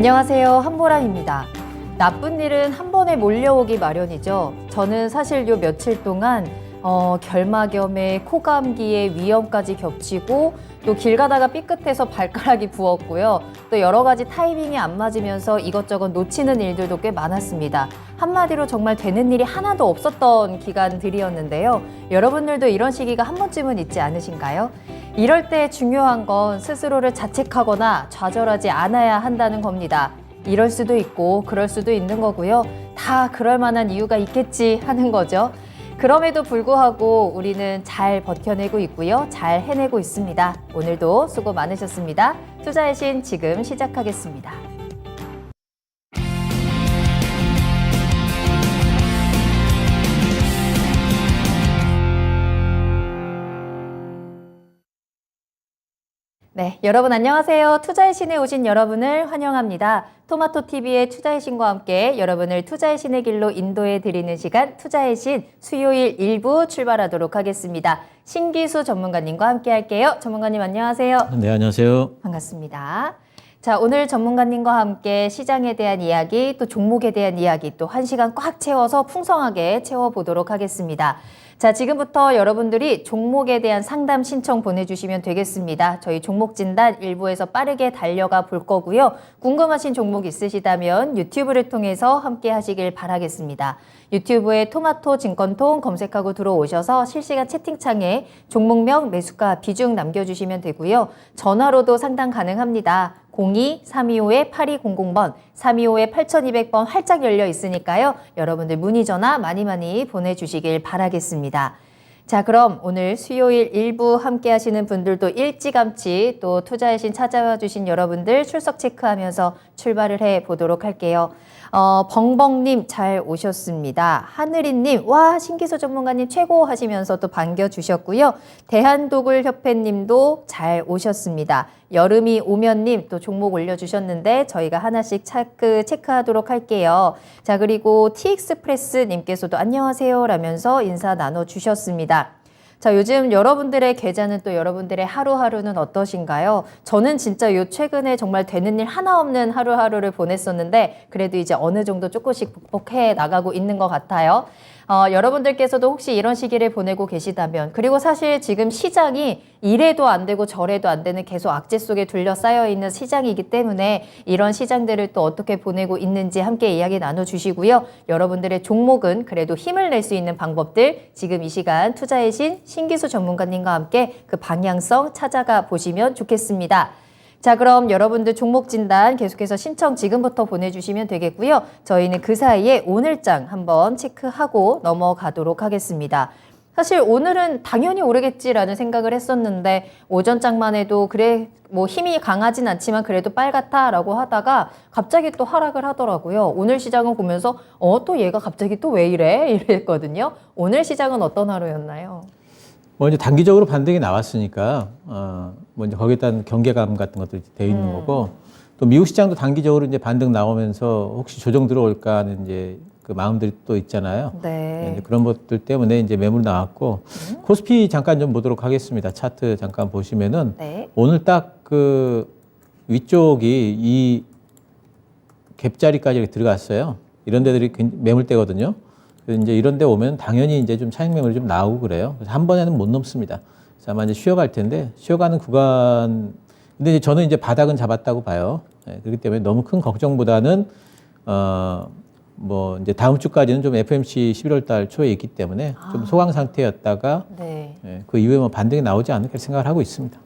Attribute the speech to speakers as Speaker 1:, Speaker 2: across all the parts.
Speaker 1: 안녕하세요. 한보람입니다. 나쁜 일은 한 번에 몰려오기 마련이죠. 저는 사실 요 며칠 동안 결막염에 코감기에 위염까지 겹치고 또 길 가다가 삐끗해서 발가락이 부었고요. 또 여러 가지 타이밍이 안 맞으면서 이것저것 놓치는 일들도 꽤 많았습니다. 한마디로 정말 되는 일이 하나도 없었던 기간들이었는데요. 여러분들도 이런 시기가 한 번쯤은 있지 않으신가요? 이럴 때 중요한 건 스스로를 자책하거나 좌절하지 않아야 한다는 겁니다. 이럴 수도 있고 그럴 수도 있는 거고요. 다 그럴 만한 이유가 있겠지 하는 거죠. 그럼에도 불구하고 우리는 잘 버텨내고 있고요. 잘 해내고 있습니다. 오늘도 수고 많으셨습니다. 투자의 신 지금 시작하겠습니다. 네, 여러분 안녕하세요. 투자의 신에 오신 여러분을 환영합니다. 토마토TV의 투자의 신과 함께 여러분을 투자의 신의 길로 인도해 드리는 시간 투자의 신 수요일 1부 출발하도록 하겠습니다. 신기수 전문가님과 함께 할게요. 전문가님 안녕하세요.
Speaker 2: 네, 안녕하세요.
Speaker 1: 반갑습니다. 자, 오늘 전문가님과 함께 시장에 대한 이야기, 또 종목에 대한 이야기, 또 1시간 꽉 채워서 풍성하게 채워보도록 하겠습니다. 자, 지금부터 여러분들이 종목에 대한 상담 신청 보내주시면 되겠습니다. 저희 종목 진단 1부에서 빠르게 달려가 볼 거고요. 궁금하신 종목 있으시다면 유튜브를 통해서 함께 하시길 바라겠습니다. 유튜브에 토마토 증권통 검색하고 들어오셔서 실시간 채팅창에 종목명, 매수가, 비중 남겨주시면 되고요. 전화로도 상담 가능합니다. 02-325-8200번, 325-8200번 활짝 열려 있으니까요. 여러분들 문의 전화 많이 보내주시길 바라겠습니다. 자, 그럼 오늘 수요일 1부 함께 하시는 분들도 일찌감치 또 투자의 신 찾아와 주신 여러분들 출석 체크하면서 출발을 해 보도록 할게요. 벙벙님 잘 오셨습니다. 하늘이님, 와, 신기수 전문가님 최고 하시면서 또 반겨주셨고요. 대한도굴협회님도 잘 오셨습니다. 여름이 오면님 또 종목 올려주셨는데 저희가 하나씩 체크하도록 할게요. 자, 그리고 TX프레스님께서도 안녕하세요 라면서 인사 나눠주셨습니다. 자, 요즘 여러분들의 계좌는 또 여러분들의 하루하루는 어떠신가요? 저는 진짜 요 최근에 정말 되는 일 하나 없는 하루하루를 보냈었는데 그래도 이제 어느 정도 조금씩 극복해 나가고 있는 것 같아요. 여러분들께서도 혹시 이런 시기를 보내고 계시다면, 그리고 사실 지금 시장이 이래도 안 되고 저래도 안 되는 계속 악재 속에 둘러싸여 있는 시장이기 때문에 이런 시장들을 또 어떻게 보내고 있는지 함께 이야기 나눠주시고요. 여러분들의 종목은 그래도 힘을 낼 수 있는 방법들 지금 이 시간 투자의 신 신기수 전문가님과 함께 그 방향성 찾아가 보시면 좋겠습니다. 자, 그럼 여러분들 종목 진단 계속해서 신청 지금부터 보내주시면 되겠고요. 저희는 그 사이에 오늘장 한번 체크하고 넘어가도록 하겠습니다. 사실 오늘은 당연히 오르겠지라는 생각을 했었는데 오전장만 해도 그래 뭐 힘이 강하진 않지만 그래도 빨갛다라고 하다가 갑자기 또 하락을 하더라고요. 오늘 시장은 보면서 또 얘가 갑자기 또 왜 이래? 이랬거든요. 오늘 시장은 어떤 하루였나요?
Speaker 2: 뭐 이제 단기적으로 반등이 나왔으니까 뭐 이제 거기에 따른 경계감 같은 것들이 되어 있는 거고, 또 미국 시장도 단기적으로 이제 반등 나오면서 혹시 조정 들어올까 하는 이제 그 마음들이 또 있잖아요.
Speaker 1: 네.
Speaker 2: 이제 그런 것들 때문에 이제 매물 나왔고, 코스피 잠깐 좀 보도록 하겠습니다. 차트 잠깐 보시면은
Speaker 1: 네.
Speaker 2: 오늘 딱 그 위쪽이 이 갭자리까지 들어갔어요. 이런 데들이 매물대거든요. 이제 이런 데 오면 당연히 이제 좀 차익 매물이 좀 나오고 그래요. 그래서 한 번에는 못 넘습니다. 그래서 아마 이제 쉬어갈 텐데, 쉬어가는 구간, 근데 이제 저는 이제 바닥은 잡았다고 봐요. 네, 그렇기 때문에 너무 큰 걱정보다는, 뭐 이제 다음 주까지는 좀 FOMC 11월 달 초에 있기 때문에 좀 소강 상태였다가,
Speaker 1: 네.
Speaker 2: 그 이후에 뭐 반등이 나오지 않을까 생각을 하고 있습니다.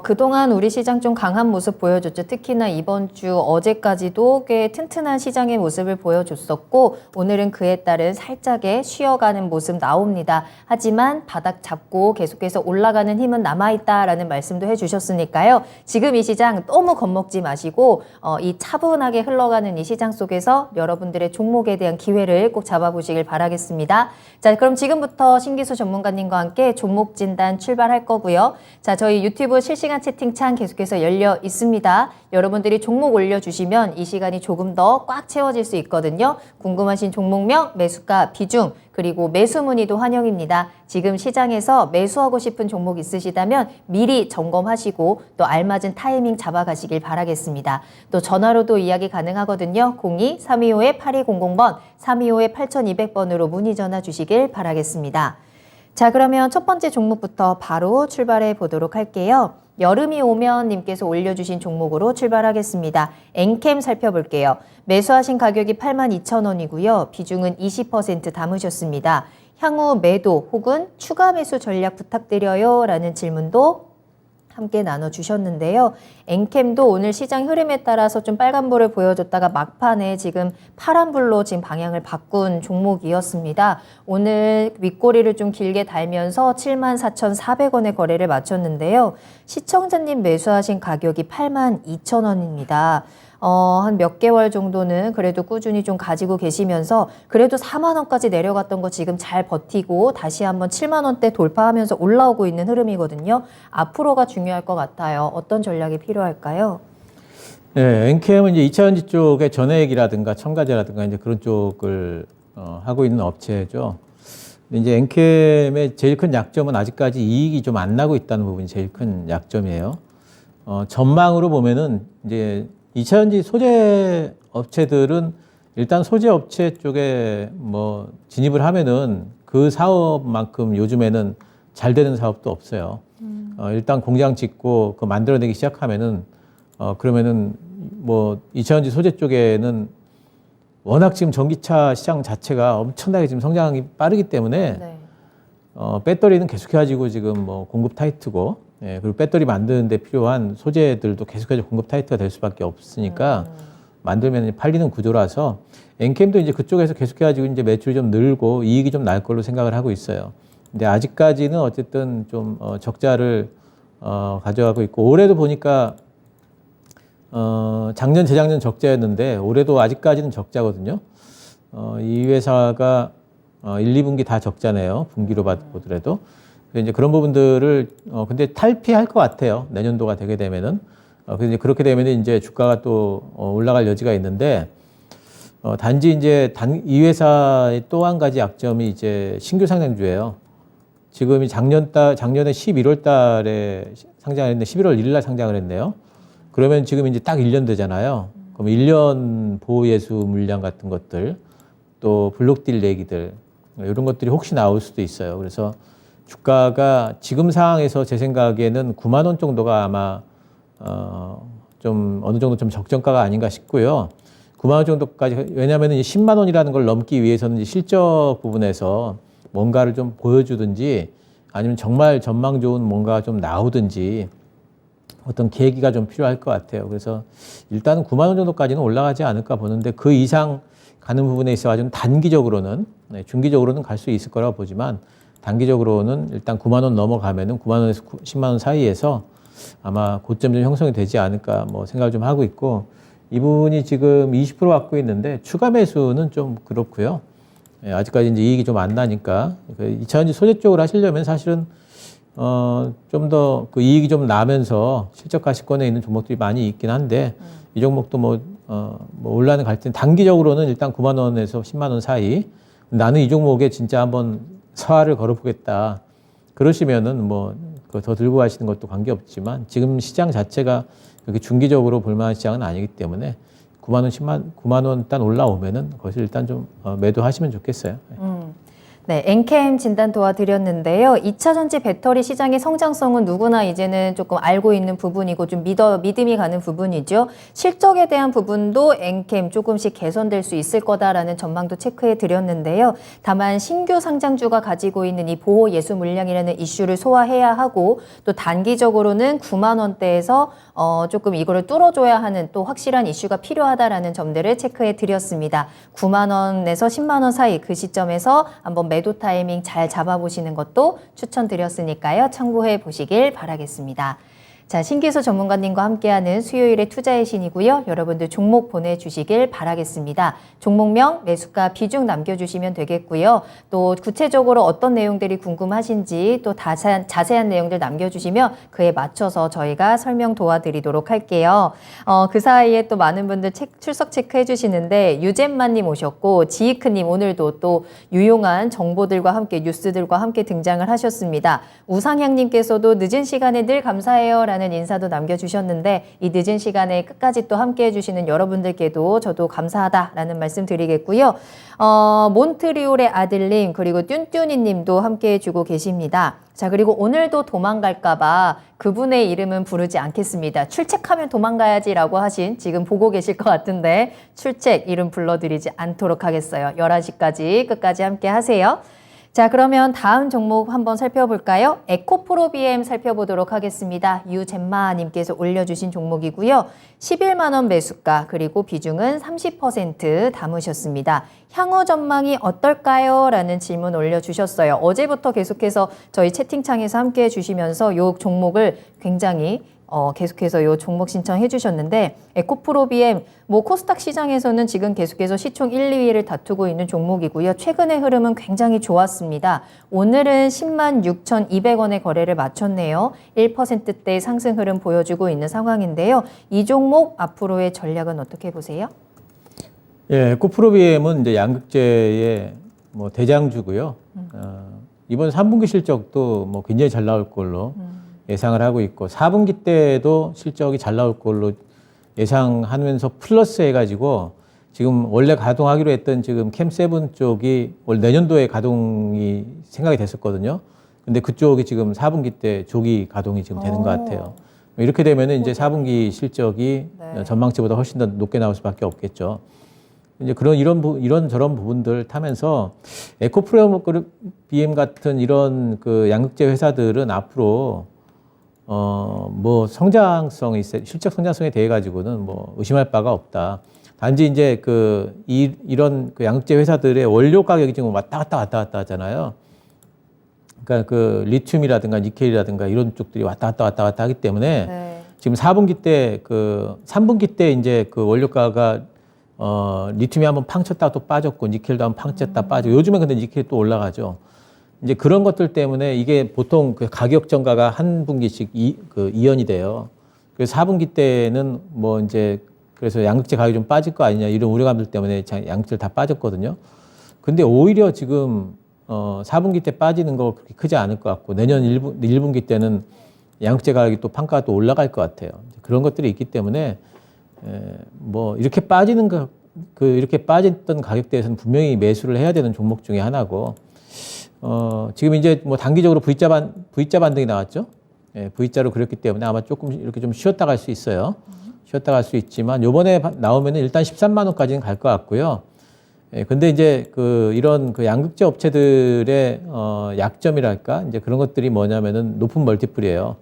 Speaker 1: 그동안 우리 시장 좀 강한 모습 보여줬죠. 특히나 이번 주 어제까지도 꽤 튼튼한 시장의 모습을 보여줬었고 오늘은 그에 따른 살짝의 쉬어가는 모습 나옵니다. 하지만 바닥 잡고 계속해서 올라가는 힘은 남아있다라는 말씀도 해주셨으니까요. 지금 이 시장 너무 겁먹지 마시고 이 차분하게 흘러가는 이 시장 속에서 여러분들의 종목에 대한 기회를 꼭 잡아보시길 바라겠습니다. 자, 그럼 지금부터 신기수 전문가님과 함께 종목 진단 출발할 거고요. 자, 저희 유튜브 실시간 채팅창 계속해서 열려 있습니다. 여러분들이 종목 올려주시면 이 시간이 조금 더 꽉 채워질 수 있거든요. 궁금하신 종목명, 매수가, 비중, 그리고 매수 문의도 환영입니다. 지금 시장에서 매수하고 싶은 종목 있으시다면 미리 점검하시고 또 알맞은 타이밍 잡아가시길 바라겠습니다. 또 전화로도 이야기 가능하거든요. 02-325-8200번, 325-8200번으로 문의 전화 주시길 바라겠습니다. 자, 그러면 첫 번째 종목부터 바로 출발해 보도록 할게요. 여름이 오면 님께서 올려주신 종목으로 출발하겠습니다. 엔캠 살펴볼게요. 매수하신 가격이 82,000원이고요. 비중은 20% 담으셨습니다. 향후 매도 혹은 추가 매수 전략 부탁드려요 라는 질문도 함께 나눠주셨는데요. 엔캠도 오늘 시장 흐름에 따라서 좀 빨간불을 보여줬다가 막판에 지금 파란불로 지금 방향을 바꾼 종목이었습니다. 오늘 윗꼬리를 좀 길게 달면서 74,400원의 거래를 마쳤는데요. 시청자님 매수하신 가격이 82,000원입니다. 한 몇 개월 정도는 그래도 꾸준히 좀 가지고 계시면서 그래도 4만 원까지 내려갔던 거 지금 잘 버티고 다시 한번 7만 원대 돌파하면서 올라오고 있는 흐름이거든요. 앞으로가 중요할 것 같아요. 어떤 전략이 필요할까요?
Speaker 2: 네, 엔캠은 이제 2차전지 쪽의 전해액이라든가 첨가제라든가 이제 그런 쪽을 하고 있는 업체죠. 근데 이제 엔캠의 제일 큰 약점은 아직까지 이익이 좀 안 나고 있다는 부분이 제일 큰 약점이에요. 전망으로 보면은 이제 2차전지 소재 업체들은 일단 소재 업체 쪽에 뭐 진입을 하면은 그 사업만큼 요즘에는 잘 되는 사업도 없어요. 일단 공장 짓고 그 만들어내기 시작하면은 그러면은 뭐 2차전지 소재 쪽에는 워낙 지금 전기차 시장 자체가 엄청나게 지금 성장이 빠르기 때문에
Speaker 1: 네.
Speaker 2: 배터리는 계속해가지고 지금 뭐 공급 타이트고, 예, 그리고 배터리 만드는 데 필요한 소재들도 계속해서 공급 타이트가 될 수밖에 없으니까 만들면 팔리는 구조라서 엔캠도 이제 그쪽에서 계속해가지고 이제 매출이 좀 늘고 이익이 좀 날 걸로 생각을 하고 있어요. 근데 아직까지는 어쨌든 좀 적자를 가져가고 있고, 올해도 보니까 작년 재작년 적자였는데 올해도 아직까지는 적자거든요. 이 회사가 1, 2분기 다 적자네요. 분기로 보더라도. 이제 그런 부분들을 근데 탈피할 것 같아요. 내년도가 되게 되면은. 그래서 이제 그렇게 되면은 이제 주가가 또 올라갈 여지가 있는데, 단지 이제 이 회사의 또 한 가지 약점이 이제 신규 상장주예요. 지금이 작년에 11월 달에 상장을 했는데 11월 1일 날 상장을 했네요. 그러면 지금 이제 딱 1년 되잖아요. 그럼 1년 보호예수 물량 같은 것들, 또 블록딜 내기들, 이런 것들이 혹시 나올 수도 있어요. 그래서 주가가 지금 상황에서 제 생각에는 9만 원 정도가 아마 좀 어느 정도 좀 적정가가 아닌가 싶고요. 9만 원 정도까지, 왜냐하면 10만 원이라는 걸 넘기 위해서는 이제 실적 부분에서 뭔가를 좀 보여주든지 아니면 정말 전망 좋은 뭔가가 좀 나오든지 어떤 계기가 좀 필요할 것 같아요. 그래서 일단은 9만 원 정도까지는 올라가지 않을까 보는데, 그 이상 가는 부분에 있어 가지고 단기적으로는, 중기적으로는 갈 수 있을 거라고 보지만 단기적으로는 일단 9만 원 넘어가면은 9만 원에서 10만 원 사이에서 아마 고점 좀 형성이 되지 않을까 뭐 생각을 좀 하고 있고, 이분이 지금 20% 갖고 있는데 추가 매수는 좀 그렇고요. 아직까지 이제 이익이 좀 안 나니까 2차전지 소재 쪽으로 하시려면 사실은 좀 더 그 이익이 좀 나면서 실적가시권에 있는 종목들이 많이 있긴 한데 이 종목도 뭐 올라는 갈 때는 단기적으로는 일단 9만 원에서 10만 원 사이, 나는 이 종목에 진짜 한번 서화를 걸어보겠다 그러시면은 뭐 더 들고 가시는 것도 관계없지만 지금 시장 자체가 그렇게 중기적으로 볼만한 시장은 아니기 때문에 9만 원, 9만 원 일단 올라오면은 거기서 일단 좀 매도하시면 좋겠어요.
Speaker 1: 네, 엔캠 진단 도와드렸는데요. 2차 전지 배터리 시장의 성장성은 누구나 이제는 조금 알고 있는 부분이고 좀 믿음이 가는 부분이죠. 실적에 대한 부분도 엔캠 조금씩 개선될 수 있을 거다라는 전망도 체크해 드렸는데요. 다만 신규 상장주가 가지고 있는 이 보호 예수 물량이라는 이슈를 소화해야 하고, 또 단기적으로는 9만 원대에서 조금 이거를 뚫어줘야 하는 또 확실한 이슈가 필요하다라는 점들을 체크해 드렸습니다. 9만 원에서 10만 원 사이 그 시점에서 한번 매도 타이밍 잘 잡아보시는 것도 추천드렸으니까요. 참고해 보시길 바라겠습니다. 자, 신기수 전문가님과 함께하는 수요일의 투자의 신이고요. 여러분들 종목 보내주시길 바라겠습니다. 종목명, 매수가, 비중 남겨주시면 되겠고요. 또 구체적으로 어떤 내용들이 궁금하신지 또 자세한 내용들 남겨주시면 그에 맞춰서 저희가 설명 도와드리도록 할게요. 그 사이에 또 많은 분들 출석 체크해 주시는데 유잼마님 오셨고 지이크님 오늘도 또 유용한 정보들과 함께 뉴스들과 함께 등장을 하셨습니다. 우상향님께서도 늦은 시간에 늘 감사해요 라는 인사도 남겨주셨는데 이 늦은 시간에 끝까지 또 함께 해주시는 여러분들께도 저도 감사하다라는 말씀 드리겠고요. 몬트리올의 아들님 그리고 뚠뚠이 님도 함께 해주고 계십니다. 자, 그리고 오늘도 도망갈까봐 그분의 이름은 부르지 않겠습니다. 출첵하면 도망가야지라고 하신 지금 보고 계실 것 같은데 출첵 이름 불러드리지 않도록 하겠어요. 11시까지 끝까지 함께 하세요. 자, 그러면 다음 종목 한번 살펴볼까요? 에코프로비엠 살펴보도록 하겠습니다. 유잼마님께서 올려주신 종목이고요. 11만 원 매수가 그리고 비중은 30% 담으셨습니다. 향후 전망이 어떨까요? 라는 질문 올려주셨어요. 어제부터 계속해서 저희 채팅창에서 함께 해주시면서 이 종목을 굉장히 계속해서 이 종목 신청해 주셨는데 에코프로비엠 코스닥 시장에서는 지금 계속해서 시총 1, 2위를 다투고 있는 종목이고요. 최근의 흐름은 굉장히 좋았습니다. 오늘은 10만 6,200원의 거래를 마쳤네요. 1%대 상승 흐름 보여주고 있는 상황인데요. 이 종목 앞으로의 전략은 어떻게 보세요?
Speaker 2: 예, 에코프로비엠은 이제 양극재의 대장주고요. 이번 3분기 실적도 굉장히 잘 나올 걸로 예상을 하고 있고 4분기 때도 실적이 잘 나올 걸로 예상하면서 플러스 해가지고 지금 원래 가동하기로 했던 지금 캠7 쪽이 올 내년도에 가동이 생각이 됐었거든요. 근데 그쪽이 지금 4분기 때 조기 가동이 지금 되는 것 같아요. 이렇게 되면은 이제 4분기 실적이 전망치보다 훨씬 더 높게 나올 수밖에 없겠죠. 이제 이런 저런 부분들 타면서 에코프로비엠 같은 이런 그 양극재 회사들은 앞으로 실적 성장성에 대해 가지고는 의심할 바가 없다. 단지 이제 이런 양극재 회사들의 원료 가격이 지금 왔다 갔다 하잖아요. 그러니까 그 리튬이라든가 니켈이라든가 이런 쪽들이 왔다 갔다 하기 때문에 지금 4분기 때 3분기 때 이제 그 원료가가 리튬이 한번 팡 쳤다가 또 빠졌고 니켈도 한번 팡 쳤다 빠지고 요즘에 근데 니켈이 또 올라가죠. 이제 그런 것들 때문에 이게 보통 그 가격 전가가 한 분기씩 이연이 돼요. 그래서 4분기 때는 그래서 양극재 가격이 좀 빠질 거 아니냐 이런 우려감들 때문에 양극재를 다 빠졌거든요. 근데 오히려 지금 4분기 때 빠지는 거 그렇게 크지 않을 것 같고 내년 1분기 때는 양극재 가격이 또 판가가 또 올라갈 것 같아요. 그런 것들이 있기 때문에 이렇게 이렇게 빠졌던 가격대에서는 분명히 매수를 해야 되는 종목 중에 하나고 지금 이제 단기적으로 V자 반등이 나왔죠. 예, V자로 그렸기 때문에 아마 조금 이렇게 좀 쉬었다 갈 수 있어요. 쉬었다 갈 수 있지만 요번에 나오면은 일단 13만 원까지는 갈 것 같고요. 예, 근데 이제 이런 양극재 업체들의 약점이랄까 이제 그런 것들이 뭐냐면은 높은 멀티플이에요.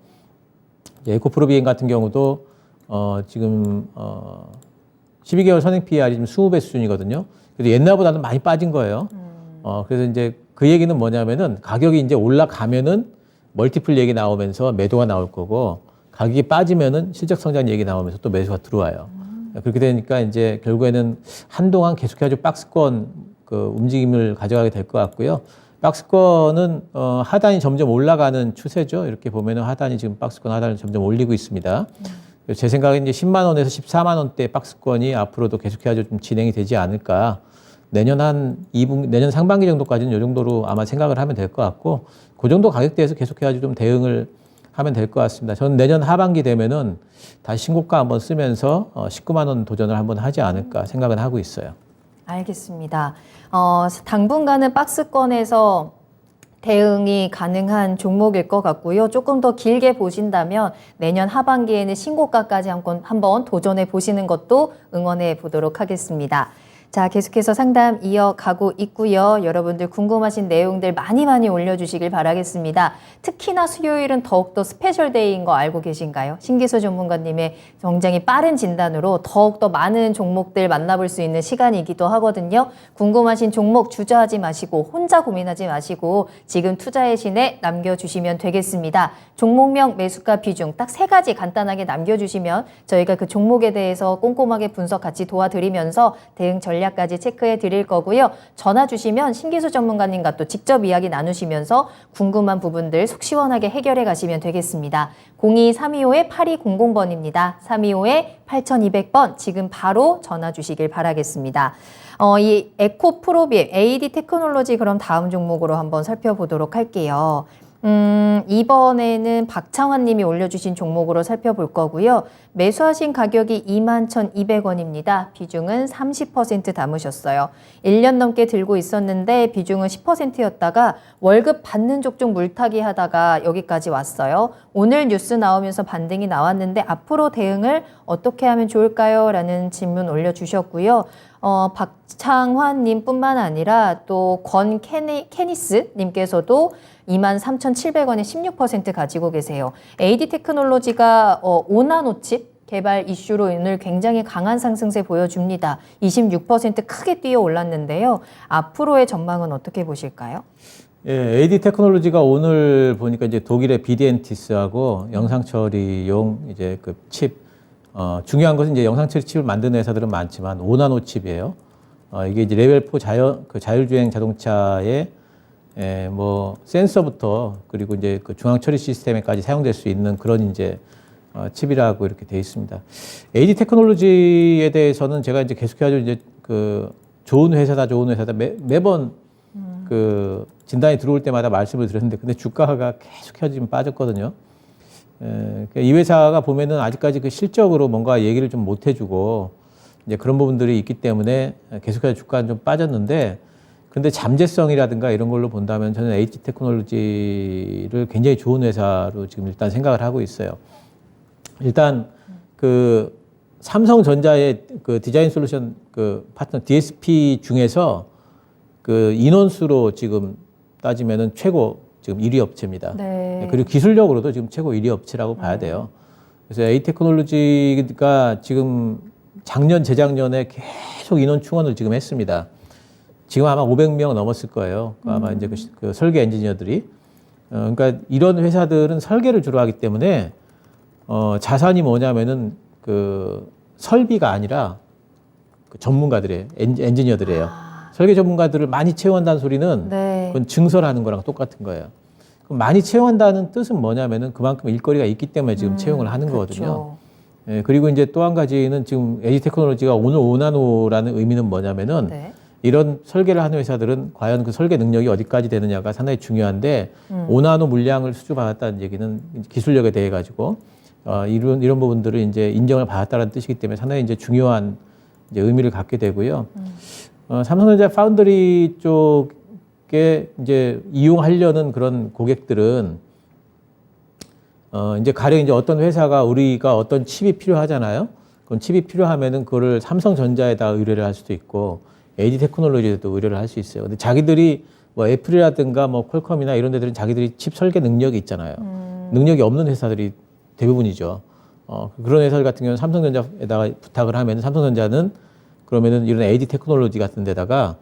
Speaker 2: 에코프로비엠 같은 경우도 지금 12개월 선행 PR이 지금 20배 수준이거든요. 그래서 옛날보다는 많이 빠진 거예요. 그래서 이제 그 얘기는 뭐냐면은 가격이 이제 올라가면은 멀티플 얘기 나오면서 매도가 나올 거고 가격이 빠지면은 실적 성장 얘기 나오면서 또 매수가 들어와요. 그렇게 되니까 이제 결국에는 한동안 계속해서 박스권 움직임을 가져가게 될 것 같고요. 박스권은 하단이 점점 올라가는 추세죠. 이렇게 보면은 하단이 지금 박스권 하단을 점점 올리고 있습니다. 제 생각엔 이제 10만 원에서 14만 원대 박스권이 앞으로도 계속해서 좀 진행이 되지 않을까. 내년 내년 상반기 정도까지는 이 정도로 아마 생각을 하면 될 것 같고, 그 정도 가격대에서 계속해서 좀 대응을 하면 될 것 같습니다. 저는 내년 하반기 되면은 다시 신고가 한번 쓰면서 19만 원 도전을 한번 하지 않을까 생각은 하고 있어요.
Speaker 1: 알겠습니다. 당분간은 박스권에서 대응이 가능한 종목일 것 같고요. 조금 더 길게 보신다면 내년 하반기에는 신고가까지 한번 도전해 보시는 것도 응원해 보도록 하겠습니다. 자, 계속해서 상담 이어가고 있고요. 여러분들 궁금하신 내용들 많이 올려주시길 바라겠습니다. 특히나 수요일은 더욱더 스페셜 데이인 거 알고 계신가요? 신기수 전문가님의 굉장히 빠른 진단으로 더욱더 많은 종목들 만나볼 수 있는 시간이기도 하거든요. 궁금하신 종목 주저하지 마시고 혼자 고민하지 마시고 지금 투자의 신에 남겨주시면 되겠습니다. 종목명, 매수가, 비중 딱 3가지 간단하게 남겨주시면 저희가 그 종목에 대해서 꼼꼼하게 분석 같이 도와드리면서 대응 전략까지 체크해 드릴 거고요. 전화 주시면 신기수 전문가님과 또 직접 이야기 나누시면서 궁금한 부분들 속 시원하게 해결해 가시면 되겠습니다. 02-325-8200번입니다. 325-8200번 지금 바로 전화 주시길 바라겠습니다. 이 에코 프로빔 AD 테크놀로지 그럼 다음 종목으로 한번 살펴보도록 할게요. 이번에는 박창환 님이 올려주신 종목으로 살펴볼 거고요. 매수하신 가격이 21,200원입니다. 비중은 30% 담으셨어요. 1년 넘게 들고 있었는데 비중은 10%였다가 월급 받는 족족 물타기 하다가 여기까지 왔어요. 오늘 뉴스 나오면서 반등이 나왔는데 앞으로 대응을 어떻게 하면 좋을까요? 라는 질문 올려주셨고요. 박창환 님뿐만 아니라 또 권케니스 님께서도 23,700원에 16% 가지고 계세요. AD 테크놀로지가 5나노 칩 개발 이슈로 오늘 굉장히 강한 상승세 보여줍니다. 26% 크게 뛰어 올랐는데요. 앞으로의 전망은 어떻게 보실까요?
Speaker 2: 예, AD 테크놀로지가 오늘 보니까 이제 독일의 비디엔티스하고 영상 처리용 이제 그 칩, 중요한 것은 이제 영상 처리 칩을 만드는 회사들은 많지만 5나노 칩이에요. 이게 이제 레벨 4 자율주행 자동차의 뭐 센서부터 그리고 이제 그 중앙 처리 시스템에까지 사용될 수 있는 그런 이제 칩이라고 이렇게 돼 있습니다. AD 테크놀로지에 대해서는 제가 이제 계속해서 이제 그 좋은 회사다 매번 그 진단이 들어올 때마다 말씀을 드렸는데 근데 주가가 계속해서 지금 빠졌거든요. 이 회사가 보면은 아직까지 그 실적으로 뭔가 얘기를 좀 못 해주고 이제 그런 부분들이 있기 때문에 계속해서 주가는 좀 빠졌는데 근데 잠재성이라든가 이런 걸로 본다면 저는 AD 테크놀로지를 굉장히 좋은 회사로 지금 일단 생각을 하고 있어요. 일단 그 삼성전자의 그 디자인 솔루션 그 파트너 DSP 중에서 그 인원수로 지금 따지면은 최고 지금 1위 업체입니다.
Speaker 1: 네.
Speaker 2: 그리고 기술력으로도 지금 최고 1위 업체라고 봐야 돼요. 그래서 AD 테크놀로지가 지금 작년, 재작년에 계속 인원 충원을 지금 했습니다. 지금 아마 500명 넘었을 거예요. 아마 이제 그 설계 엔지니어들이. 그러니까 이런 회사들은 설계를 주로 하기 때문에 자산이 뭐냐면은 그 설비가 아니라 그 전문가들이에요. 엔지니어들이에요. 설계 전문가들을 많이 채용한다는 소리는
Speaker 1: 네.
Speaker 2: 그건 증설하는 거랑 똑같은 거예요. 그럼 많이 채용한다는 뜻은 뭐냐면은 그만큼 일거리가 있기 때문에 지금 채용을 하는 거거든요. 예, 그리고 이제 또 한 가지는 지금 AD 테크놀로지가 오늘 5나노라는 의미는 뭐냐면은
Speaker 1: 네.
Speaker 2: 이런 설계를 하는 회사들은 과연 그 설계 능력이 어디까지 되느냐가 상당히 중요한데 5나노 물량을 수주받았다는 얘기는 기술력에 대해 가지고 이런 부분들을 이제 인정을 받았다는 뜻이기 때문에 상당히 이제 중요한 이제 의미를 갖게 되고요. 삼성전자 파운드리 쪽에 이제 이용하려는 그런 고객들은 이제 가령 이제 어떤 회사가 우리가 어떤 칩이 필요하잖아요. 그럼 칩이 필요하면은 그거를 삼성전자에다 의뢰를 할 수도 있고 AD 테크놀로지에도 의뢰를 할 수 있어요. 근데 자기들이 뭐 애플이라든가 뭐 퀄컴이나 이런 데들은 자기들이 칩 설계 능력이 있잖아요. 능력이 없는 회사들이 대부분이죠. 그런 회사들 같은 경우는 삼성전자에다가 부탁을 하면 삼성전자는 그러면은 이런 AD 테크놀로지 같은 데다가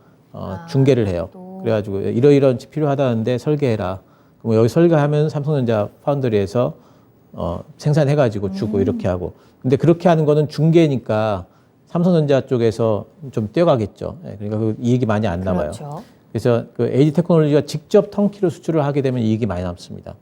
Speaker 2: 중개를 해요. 그래가지고 이러이런 칩 필요하다는데 설계해라. 그럼 여기 설계하면 삼성전자 파운드리에서 생산해가지고 주고 이렇게 하고. 근데 그렇게 하는 거는 중개니까 삼성전자 쪽에서 좀 뛰어가겠죠. 그러니까 그 이익이 많이 안 남아요.
Speaker 1: 그렇죠.
Speaker 2: 그래서 그 AD 테크놀로지가 직접 턴키로 수출을 하게 되면 이익이 많이 남습니다.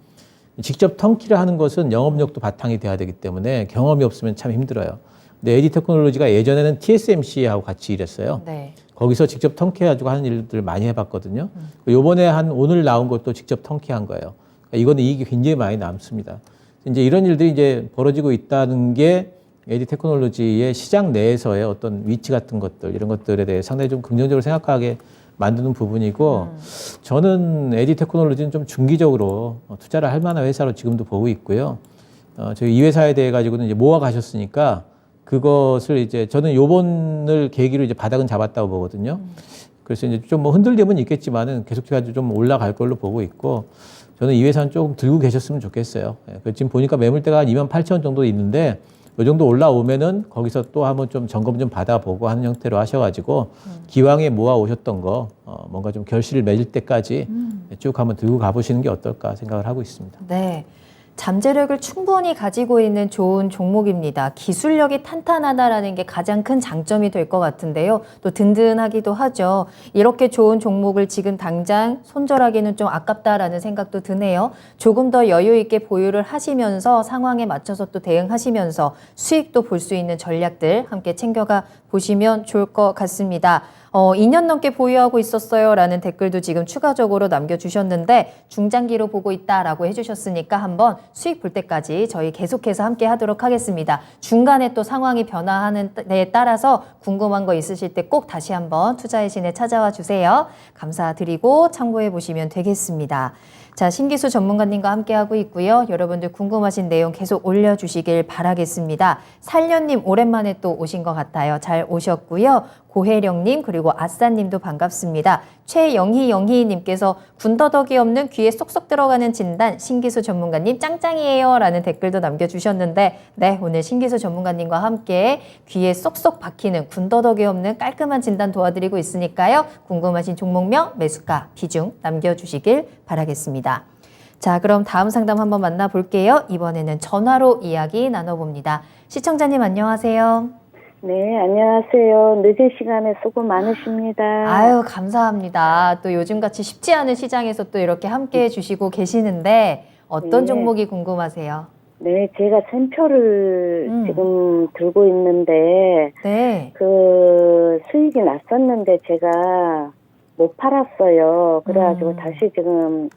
Speaker 2: 직접 턴키를 하는 것은 영업력도 바탕이 돼야 되기 때문에 경험이 없으면 참 힘들어요. 근데 AD 테크놀로지가 예전에는 TSMC하고 같이 일했어요.
Speaker 1: 네.
Speaker 2: 거기서 직접 턴키해가지고 하는 일들 많이 해봤거든요. 요번에 오늘 나온 것도 직접 턴키한 거예요. 그러니까 이거는 이익이 굉장히 많이 남습니다. 이제 이런 일들이 이제 벌어지고 있다는 게 AD 테크놀로지의 시장 내에서의 어떤 위치 같은 것들, 이런 것들에 대해 상당히 좀 긍정적으로 생각하게 만드는 부분이고, 저는 AD 테크놀로지는 좀 중기적으로 투자를 할 만한 회사로 지금도 보고 있고요. 저희 이 회사에 대해 가지고는 이제 모아 가셨으니까 그것을 이제 저는 요번을 계기로 이제 바닥은 잡았다고 보거든요. 그래서 이제 좀 뭐 흔들림은 있겠지만은 계속해서 좀 올라갈 걸로 보고 있고, 저는 이 회사는 조금 들고 계셨으면 좋겠어요. 예, 지금 보니까 매물대가 한 28,000원 정도 있는데, 이 정도 올라오면은 거기서 또 한번 좀 점검 좀 받아보고 하는 형태로 하셔가지고, 기왕에 모아 오셨던 거, 뭔가 좀 결실을 맺을 때까지 쭉 한번 들고 가보시는 게 어떨까 생각을 하고 있습니다.
Speaker 1: 네. 잠재력을 충분히 가지고 있는 좋은 종목입니다. 기술력이 탄탄하다라는 게 가장 큰 장점이 될 것 같은데요. 또 든든하기도 하죠. 이렇게 좋은 종목을 지금 당장 손절하기는 좀 아깝다라는 생각도 드네요. 조금 더 여유 있게 보유를 하시면서 상황에 맞춰서 또 대응하시면서 수익도 볼 수 있는 전략들 함께 챙겨가 보시면 좋을 것 같습니다. 2년 넘게 보유하고 있었어요 라는 댓글도 지금 추가적으로 남겨주셨는데 중장기로 보고 있다라고 해주셨으니까 한번 수익 볼 때까지 저희 계속해서 함께 하도록 하겠습니다. 중간에 또 상황이 변화하는 데 따라서 궁금한 거 있으실 때 꼭 다시 한번 투자의 신에 찾아와 주세요. 감사드리고 참고해 보시면 되겠습니다. 자, 신기수 전문가님과 함께하고 있고요. 여러분들 궁금하신 내용 계속 올려주시길 바라겠습니다. 살련님 오랜만에 또 오신 것 같아요. 잘 오셨고요. 고혜령님 그리고 아싸님도 반갑습니다. 최영희님께서 군더더기 없는 귀에 쏙쏙 들어가는 진단 신기수 전문가님 짱짱이에요 라는 댓글도 남겨주셨는데 네, 오늘 신기수 전문가님과 함께 귀에 쏙쏙 박히는 군더더기 없는 깔끔한 진단 도와드리고 있으니까요. 궁금하신 종목명, 매수가, 비중 남겨주시길 바라겠습니다. 자, 그럼 다음 상담 한번 만나볼게요. 이번에는 전화로 이야기 나눠봅니다. 시청자님 안녕하세요.
Speaker 3: 네, 안녕하세요. 늦은 시간에 수고 많으십니다.
Speaker 1: 아유, 감사합니다. 또 요즘같이 쉽지 않은 시장에서 또 이렇게 함께 해주시고 계시는데 어떤
Speaker 3: 네.
Speaker 1: 종목이 궁금하세요?
Speaker 3: 네, 제가 샘표를 지금 들고 있는데
Speaker 1: 네.
Speaker 3: 그 수익이 났었는데 제가 못 팔았어요. 그래가지고 다시 지금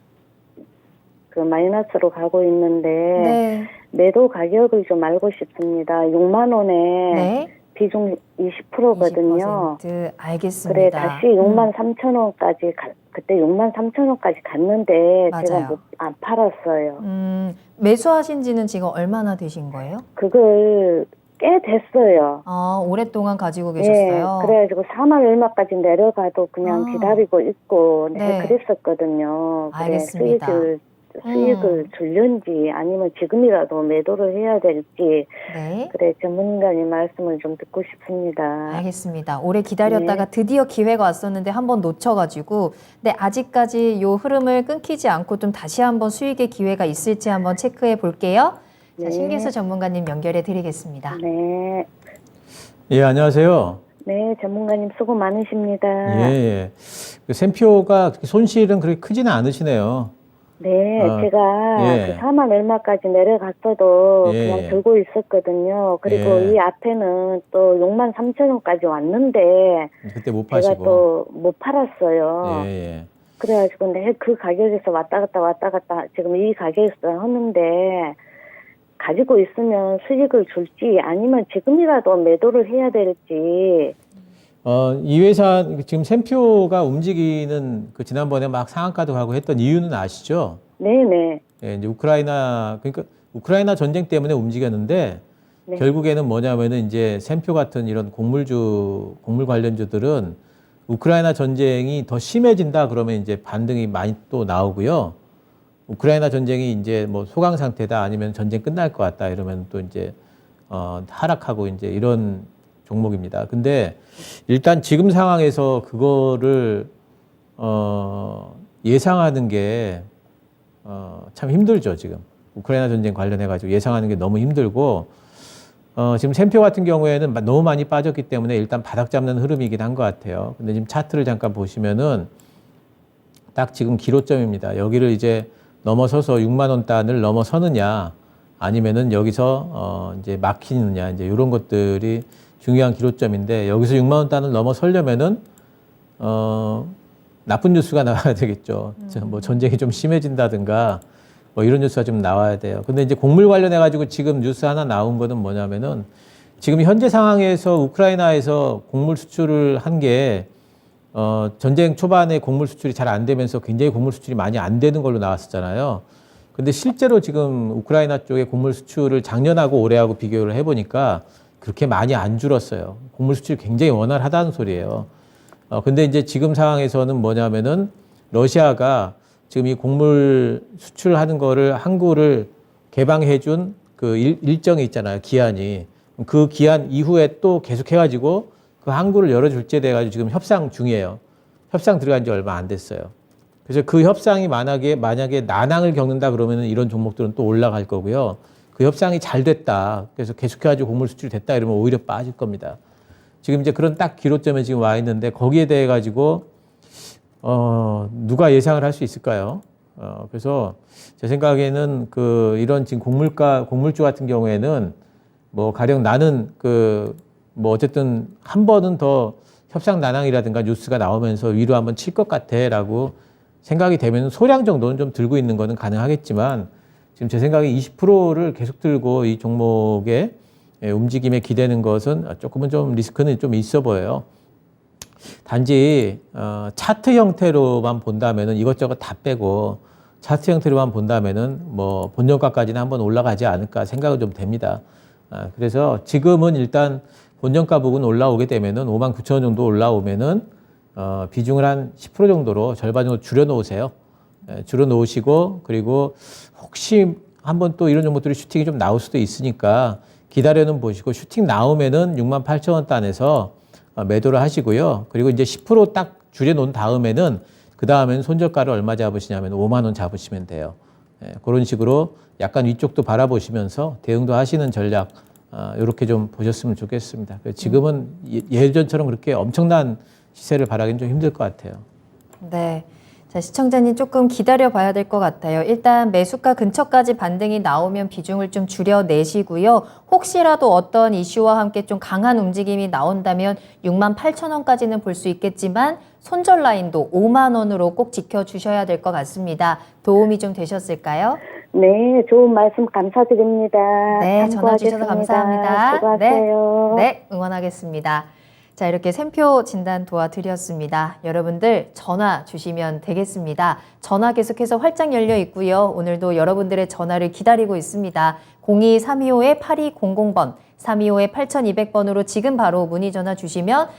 Speaker 3: 그 마이너스로 가고 있는데
Speaker 1: 네.
Speaker 3: 매도 가격을 좀 알고 싶습니다. 6만 원에
Speaker 1: 네.
Speaker 3: 비중 20%거든요.
Speaker 1: 20% 알겠습니다.
Speaker 3: 그래 다시 6만 3천 원까지 그때 6만 3천 원까지 갔는데
Speaker 1: 맞아요.
Speaker 3: 제가 안 팔았어요.
Speaker 1: 매수하신 지는 지금 얼마나 되신 거예요?
Speaker 3: 그걸 꽤 됐어요.
Speaker 1: 아, 오랫동안 가지고 계셨어요?
Speaker 3: 네, 그래가지고 4만 얼마까지 내려가도 그냥
Speaker 1: 아.
Speaker 3: 기다리고 있고
Speaker 1: 네.
Speaker 3: 그랬었거든요. 그래
Speaker 1: 알겠습니다.
Speaker 3: 수익을 줄는지 아니면 지금이라도 매도를 해야 될지
Speaker 1: 네.
Speaker 3: 그래 전문가님 말씀을 좀 듣고 싶습니다.
Speaker 1: 알겠습니다. 오래 기다렸다가 드디어 기회가 왔었는데 한번 놓쳐가지고 근데 아직까지 요 흐름을 끊기지 않고 좀 다시 한번 수익의 기회가 있을지 한번 체크해 볼게요. 자,
Speaker 3: 네.
Speaker 1: 신기수 전문가님 연결해 드리겠습니다.
Speaker 3: 네.
Speaker 2: 예, 안녕하세요.
Speaker 3: 네, 전문가님 수고 많으십니다.
Speaker 2: 예, 예. 그 샘표가 손실은 그렇게 크지는 않으시네요.
Speaker 3: 네, 제가
Speaker 2: 예.
Speaker 3: 그 4만 얼마까지 내려갔어도
Speaker 2: 예.
Speaker 3: 그냥 들고 있었거든요. 그리고
Speaker 2: 예.
Speaker 3: 이 앞에는 또 6만 3천 원까지 왔는데
Speaker 2: 그때 못
Speaker 3: 제가
Speaker 2: 파시고.
Speaker 3: 또 못 팔았어요.
Speaker 2: 예, 예.
Speaker 3: 그래가지고 근데 그 가격에서 왔다 갔다 지금 이 가격에서 하는데 가지고 있으면 수익을 줄지 아니면 지금이라도 매도를 해야 될지.
Speaker 2: 이 회사 지금 샘표가 움직이는 그 지난번에 막 상한가도 가고 했던 이유는 아시죠?
Speaker 3: 네네.
Speaker 2: 예, 이제 그러니까 우크라이나 전쟁 때문에 움직였는데
Speaker 3: 네.
Speaker 2: 결국에는 뭐냐면은 이제 샘표 같은 이런 곡물 관련주들은 우크라이나 전쟁이 더 심해진다 그러면 이제 반등이 많이 또 나오고요. 우크라이나 전쟁이 이제 뭐 소강 상태다 아니면 전쟁 끝날 것 같다 이러면 또 이제 하락하고 이제 이런 종목입니다. 근데 일단 지금 상황에서 그거를 예상하는 게 참 힘들죠, 지금. 우크라이나 전쟁 관련해 가지고 예상하는 게 너무 힘들고 지금 샘표 같은 경우에는 너무 많이 빠졌기 때문에 일단 바닥 잡는 흐름이긴 한 것 같아요. 근데 지금 차트를 잠깐 보시면은 딱 지금 기로점입니다. 여기를 이제 넘어서서 6만 원 단을 넘어서느냐 아니면은 여기서 이제 막히느냐 이제 이런 것들이 중요한 기로점인데 여기서 6만 원 단을 넘어서려면은 나쁜 뉴스가 나와야 되겠죠. 뭐 전쟁이 좀 심해진다든가 뭐 이런 뉴스가 좀 나와야 돼요. 근데 이제 곡물 관련해 가지고 지금 뉴스 하나 나온 거는 뭐냐면은 지금 현재 상황에서 우크라이나에서 곡물 수출을 한 게 전쟁 초반에 곡물 수출이 잘 안 되면서 굉장히 곡물 수출이 많이 안 되는 걸로 나왔었잖아요. 근데 실제로 지금 우크라이나 쪽에 곡물 수출을 작년하고 올해하고 비교를 해보니까 그렇게 많이 안 줄었어요. 곡물 수출이 굉장히 원활하다는 소리예요. 근데 이제 지금 상황에서는 뭐냐면은 러시아가 지금 이 곡물 수출하는 거를 항구를 개방해 준 그 일정이 있잖아요. 기한이. 그 기한 이후에 또 계속 해가지고 그 항구를 열어줄지 돼가지고 지금 협상 중이에요. 협상 들어간 지 얼마 안 됐어요. 그래서 그 협상이 만약에 난항을 겪는다 그러면은 이런 종목들은 또 올라갈 거고요. 그 협상이 잘 됐다. 그래서 계속해가지고 곡물 수출이 됐다 이러면 오히려 빠질 겁니다. 지금 이제 그런 딱 기로점에 지금 와 있는데 거기에 대해 가지고 누가 예상을 할 수 있을까요? 그래서 제 생각에는 이런 지금 곡물주 같은 경우에는 뭐 가령 나는 뭐 어쨌든 한 번은 더 협상 난항이라든가 뉴스가 나오면서 위로 한번 칠 것 같아라고 생각이 되면 소량 정도는 좀 들고 있는 거는 가능하겠지만 지금 제 생각에 20%를 계속 들고 이 종목의 움직임에 기대는 것은 조금은 좀 리스크는 좀 있어 보여요. 단지 차트 형태로만 본다면은 이것저것 다 빼고 차트 형태로만 본다면은 뭐 본전가까지는 한번 올라가지 않을까 생각은 좀 됩니다. 그래서 지금은 일단 본전가 부근 올라오게 되면은 59,000원 정도 올라오면은 비중을 한 10% 정도로 절반 정도 줄여 놓으세요. 줄여 놓으시고 그리고 혹시 한번 또 이런 종목들이 슈팅이 좀 나올 수도 있으니까 기다려는 보시고 슈팅 나오면은 68,000원 단에서 매도를 하시고요. 그리고 이제 10% 딱 줄여 놓은 다음에는 그 다음에는 손절가를 얼마 잡으시냐면 5만 원 잡으시면 돼요. 그런 식으로 약간 위쪽도 바라보시면서 대응도 하시는 전략 이렇게 좀 보셨으면 좋겠습니다. 지금은 예전처럼 그렇게 엄청난 시세를 바라기는 좀 힘들 것 같아요.
Speaker 1: 네. 자, 시청자님 조금 기다려 봐야 될 것 같아요. 일단 매수가 근처까지 반등이 나오면 비중을 좀 줄여내시고요. 혹시라도 어떤 이슈와 함께 좀 강한 움직임이 나온다면 68,000원까지는 볼 수 있겠지만 손절 라인도 5만 원으로 꼭 지켜주셔야 될 것 같습니다. 도움이 좀 되셨을까요?
Speaker 3: 네, 좋은 말씀 감사드립니다.
Speaker 1: 네, 전화 주셔서 감사합니다.
Speaker 3: 수고하세요.
Speaker 1: 네, 응원하겠습니다. 자, 이렇게 샘표 진단 도와드렸습니다. 여러분들 전화 주시면 되겠습니다. 전화 계속해서 활짝 열려 있고요. 오늘도 여러분들의 전화를 기다리고 있습니다. 02-325-8200번, 325-8200번으로 지금 바로 문의 전화 주시면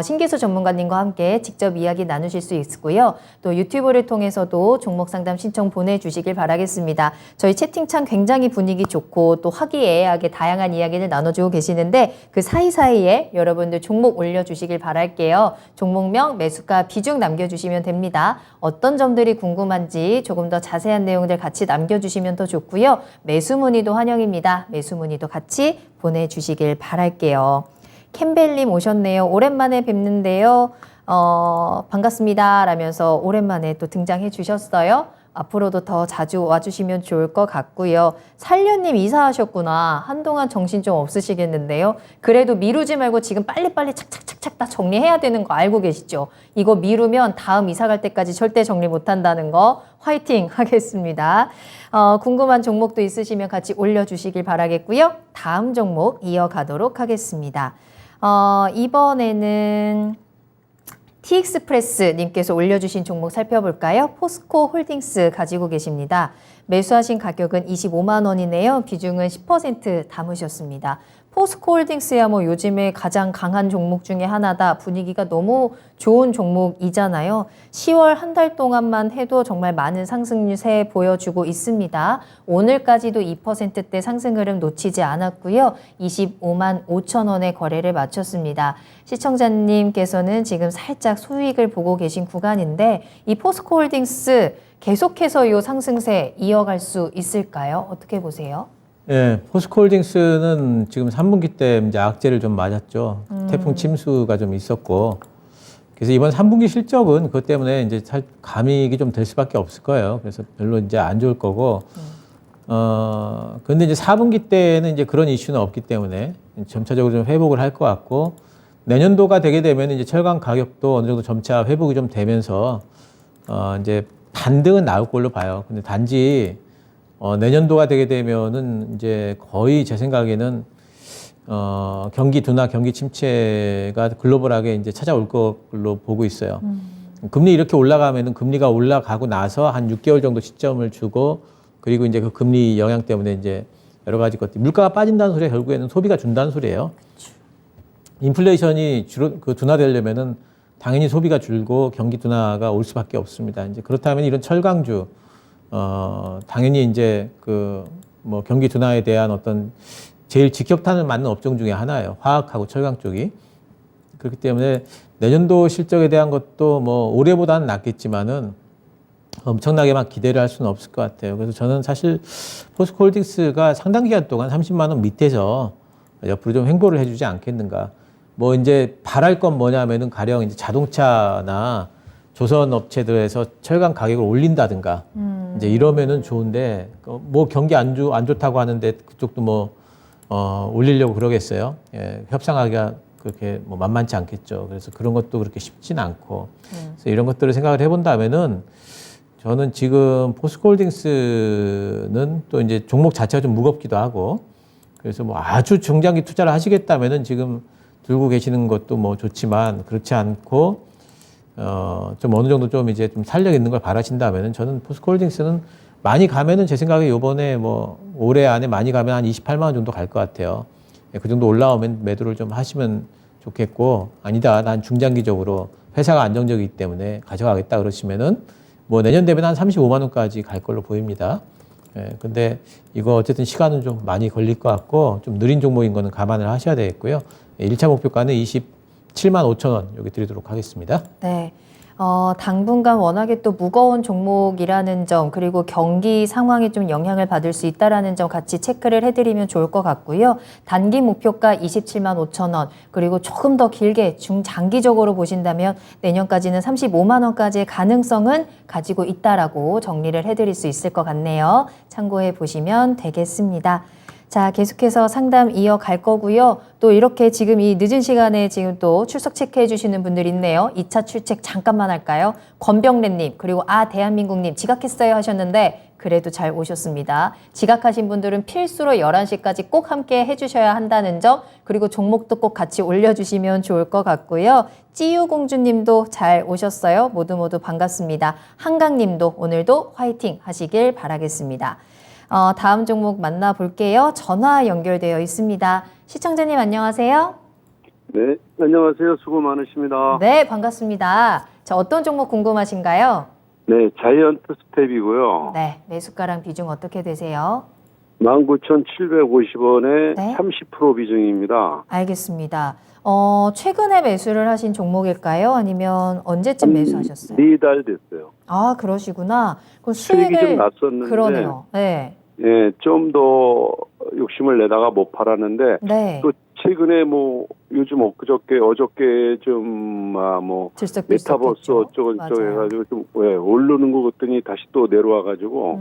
Speaker 1: 신기수 전문가님과 함께 직접 이야기 나누실 수 있고요. 또 유튜브를 통해서도 종목 상담 신청 보내주시길 바라겠습니다. 저희 채팅창 굉장히 분위기 좋고 또 화기애애하게 다양한 이야기를 나눠주고 계시는데 그 사이사이에 여러분들 종목 올려주시길 바랄게요. 종목명, 매수가, 비중 남겨주시면 됩니다. 어떤 점들이 궁금한지 조금 더 자세한 내용들 같이 남겨주시면 더 좋고요. 매수 문의도 환영입니다. 매수 문의도 같이 보내주시길 바랄게요. 캠벨님 오셨네요. 오랜만에 뵙는데요. 반갑습니다. 라면서 오랜만에 또 등장해 주셨어요. 앞으로도 더 자주 와주시면 좋을 것 같고요. 살려님 이사하셨구나. 한동안 정신 좀 없으시겠는데요. 그래도 미루지 말고 지금 빨리빨리 착착착착 다 정리해야 되는 거 알고 계시죠? 이거 미루면 다음 이사 갈 때까지 절대 정리 못한다는 거 화이팅 하겠습니다. 궁금한 종목도 있으시면 같이 올려주시길 바라겠고요. 다음 종목 이어가도록 하겠습니다. 이번에는 TX프레스님께서 올려주신 종목 살펴볼까요? 포스코 홀딩스 가지고 계십니다. 매수하신 가격은 25만 원이네요. 비중은 10% 담으셨습니다. 포스코 홀딩스야 뭐 요즘에 가장 강한 종목 중에 하나다. 분위기가 너무 좋은 종목이잖아요. 10월 한 달 동안만 해도 정말 많은 상승률세 보여주고 있습니다. 오늘까지도 2%대 상승 흐름 놓치지 않았고요. 25만 5천 원의 거래를 마쳤습니다. 시청자님께서는 지금 살짝 수익을 보고 계신 구간인데 이 포스코 홀딩스 계속해서 이 상승세 이어갈 수 있을까요? 어떻게 보세요?
Speaker 2: 예, 포스코홀딩스는 지금 3분기 때 이제 악재를 좀 맞았죠. 태풍 침수가 좀 있었고. 그래서 이번 3분기 실적은 그것 때문에 이제 감익이 좀 될 수밖에 없을 거예요. 그래서 별로 이제 안 좋을 거고. 근데 이제 4분기 때는 이제 그런 이슈는 없기 때문에 점차적으로 좀 회복을 할 것 같고, 내년도가 되게 되면 이제 철강 가격도 어느 정도 점차 회복이 좀 되면서, 이제 반등은 나올 걸로 봐요. 근데 단지, 내년도가 되게 되면은 이제 거의 제 생각에는 경기 둔화, 경기 침체가 글로벌하게 이제 찾아올 걸로 보고 있어요. 금리 이렇게 올라가면은 금리가 올라가고 나서 한 6개월 정도 시점을 주고 그리고 이제 그 금리 영향 때문에 이제 여러 가지 것들. 물가가 빠진다는 소리가 결국에는 소비가 준다는 소리예요. 인플레이션이 둔화되려면은 당연히 소비가 줄고 경기 둔화가 올 수밖에 없습니다. 이제 그렇다면 이런 철강주, 당연히 이제 뭐 경기 둔화에 대한 어떤 제일 직격탄을 맞는 업종 중에 하나예요. 화학하고 철강 쪽이. 그렇기 때문에 내년도 실적에 대한 것도 뭐 올해보다는 낫겠지만은 엄청나게 막 기대를 할 수는 없을 것 같아요. 그래서 저는 사실 포스코홀딩스가 상당 기간 동안 30만 원 밑에서 옆으로 좀 횡보를 해주지 않겠는가. 뭐 이제 바랄 건 뭐냐면은 가령 이제 자동차나 조선 업체들에서 철강 가격을 올린다든가 이제 이러면은 좋은데 뭐 경기 안 좋다고 하는데 그쪽도 뭐 올리려고 그러겠어요. 예, 협상하기가 그렇게 뭐 만만치 않겠죠. 그래서 그런 것도 그렇게 쉽지는 않고 그래서 이런 것들을 생각을 해본다면은 저는 지금 포스코홀딩스는 또 이제 종목 자체가 좀 무겁기도 하고 그래서 뭐 아주 중장기 투자를 하시겠다면은 지금 들고 계시는 것도 뭐 좋지만 그렇지 않고 좀 어느 정도 좀 이제 좀 탄력 있는 걸 바라신다면은 저는 포스코홀딩스는 많이 가면은 제 생각에 요번에 뭐 올해 안에 많이 가면 한 28만 원 정도 갈 것 같아요. 그 정도 올라오면 매도를 좀 하시면 좋겠고 아니다 난 중장기적으로 회사가 안정적이기 때문에 가져가겠다 그러시면은 뭐 내년 되면 한 35만 원까지 갈 걸로 보입니다. 예, 근데 이거 어쨌든 시간은 좀 많이 걸릴 것 같고 좀 느린 종목인 거는 감안을 하셔야 되겠고요. 1차 목표가는 27만 5천 원 여기 드리도록 하겠습니다.
Speaker 1: 네. 당분간 워낙에 또 무거운 종목이라는 점, 그리고 경기 상황에 좀 영향을 받을 수 있다라는 점 같이 체크를 해드리면 좋을 것 같고요. 단기 목표가 27만 5천 원, 그리고 조금 더 길게 중장기적으로 보신다면 내년까지는 35만 원까지의 가능성은 가지고 있다라고 정리를 해드릴 수 있을 것 같네요. 참고해 보시면 되겠습니다. 자, 계속해서 상담 이어갈 거고요. 또 이렇게 지금 이 늦은 시간에 지금 또 출석 체크해 주시는 분들 있네요. 2차 출첵 잠깐만 할까요? 권병래님, 그리고 대한민국님 지각했어요 하셨는데 그래도 잘 오셨습니다. 지각하신 분들은 필수로 11시까지 꼭 함께 해주셔야 한다는 점, 그리고 종목도 꼭 같이 올려주시면 좋을 것 같고요. 찌유공주님도 잘 오셨어요. 모두 반갑습니다. 한강님도 오늘도 화이팅 하시길 바라겠습니다. 다음 종목 만나볼게요. 전화 연결되어 있습니다. 시청자님 안녕하세요.
Speaker 4: 네, 안녕하세요. 수고 많으십니다.
Speaker 1: 네, 반갑습니다. 자, 어떤 종목 궁금하신가요?
Speaker 4: 네, 자이언트 스텝이고요.
Speaker 1: 네, 매수가랑 비중 어떻게 되세요?
Speaker 4: 19,750원에
Speaker 1: 네.
Speaker 4: 30% 비중입니다.
Speaker 1: 알겠습니다. 최근에 매수를 하신 종목일까요? 아니면 언제쯤 매수하셨어요?
Speaker 4: 4달 됐어요.
Speaker 1: 아, 그러시구나. 그럼
Speaker 4: 수익이 좀 났었는데,
Speaker 1: 그러네요. 네.
Speaker 4: 예, 좀 더 욕심을 내다가 못 팔았는데,
Speaker 1: 네.
Speaker 4: 또 최근에 뭐 요즘 어저께 좀 메타버스 어쩌고 저쩌고 해가지고 좀 오르는 거 같더니 다시 또 내려와가지고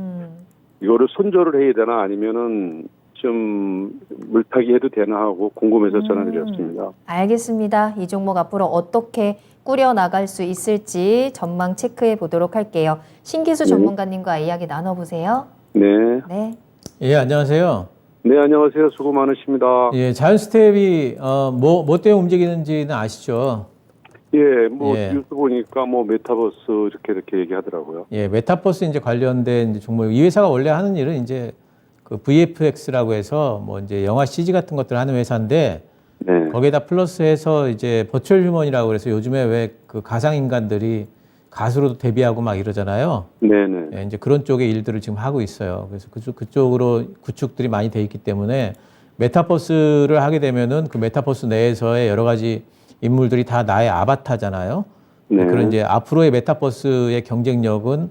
Speaker 4: 이거를 손절을 해야 되나 아니면은 좀 물타기 해도 되나 하고 궁금해서 전화드렸습니다.
Speaker 1: 알겠습니다. 이 종목 앞으로 어떻게 꾸려 나갈 수 있을지 전망 체크해 보도록 할게요. 신기수 전문가님과 이야기 나눠보세요.
Speaker 4: 네.
Speaker 1: 네.
Speaker 2: 예, 안녕하세요.
Speaker 4: 네, 안녕하세요. 수고 많으십니다.
Speaker 2: 예, 자연스텝이 뭐 때문에 움직이는지는 아시죠?
Speaker 4: 예,
Speaker 2: 예.
Speaker 4: 뉴스 보니까 메타버스 이렇게 얘기하더라고요.
Speaker 2: 예, 메타버스 이제 관련된 이제 종목. 이 회사가 원래 하는 일은 이제 그 VFX라고 해서 뭐 이제 영화 CG 같은 것들을 하는 회사인데
Speaker 4: 네.
Speaker 2: 거기에다 플러스해서 이제 버추얼 휴먼이라고 그래서 요즘에 왜 그 가상 인간들이 가수로도 데뷔하고 막 이러잖아요.
Speaker 4: 네네.
Speaker 2: 예, 이제 그런 쪽의 일들을 지금 하고 있어요. 그래서 그쪽으로 구축들이 많이 돼 있기 때문에 메타버스를 하게 되면은 그 메타버스 내에서의 여러 가지 인물들이 다 나의 아바타잖아요.
Speaker 4: 네.
Speaker 2: 그런 이제 앞으로의 메타버스의 경쟁력은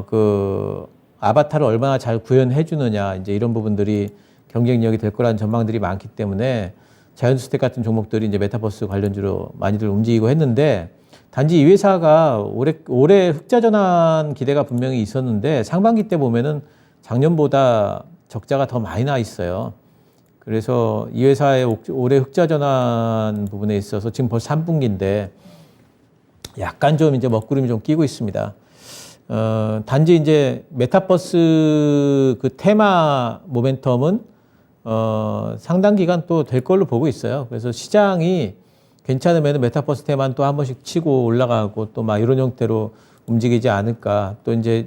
Speaker 2: 그 아바타를 얼마나 잘 구현해 주느냐 이제 이런 부분들이 경쟁력이 될 거라는 전망들이 많기 때문에 자이언트스텝 같은 종목들이 이제 메타버스 관련주로 많이들 움직이고 했는데 단지 이 회사가 올해 흑자 전환 기대가 분명히 있었는데 상반기 때 보면은 작년보다 적자가 더 많이 나 있어요. 그래서 이 회사의 올해 흑자 전환 부분에 있어서 지금 벌써 3분기인데 약간 좀 이제 먹구름이 좀 끼고 있습니다. 단지 이제 메타버스 그 테마 모멘텀은 상당 기간 또 될 걸로 보고 있어요. 그래서 시장이 괜찮으면 메타버스 테마는 또 한 번씩 치고 올라가고 또 막 이런 형태로 움직이지 않을까. 또 이제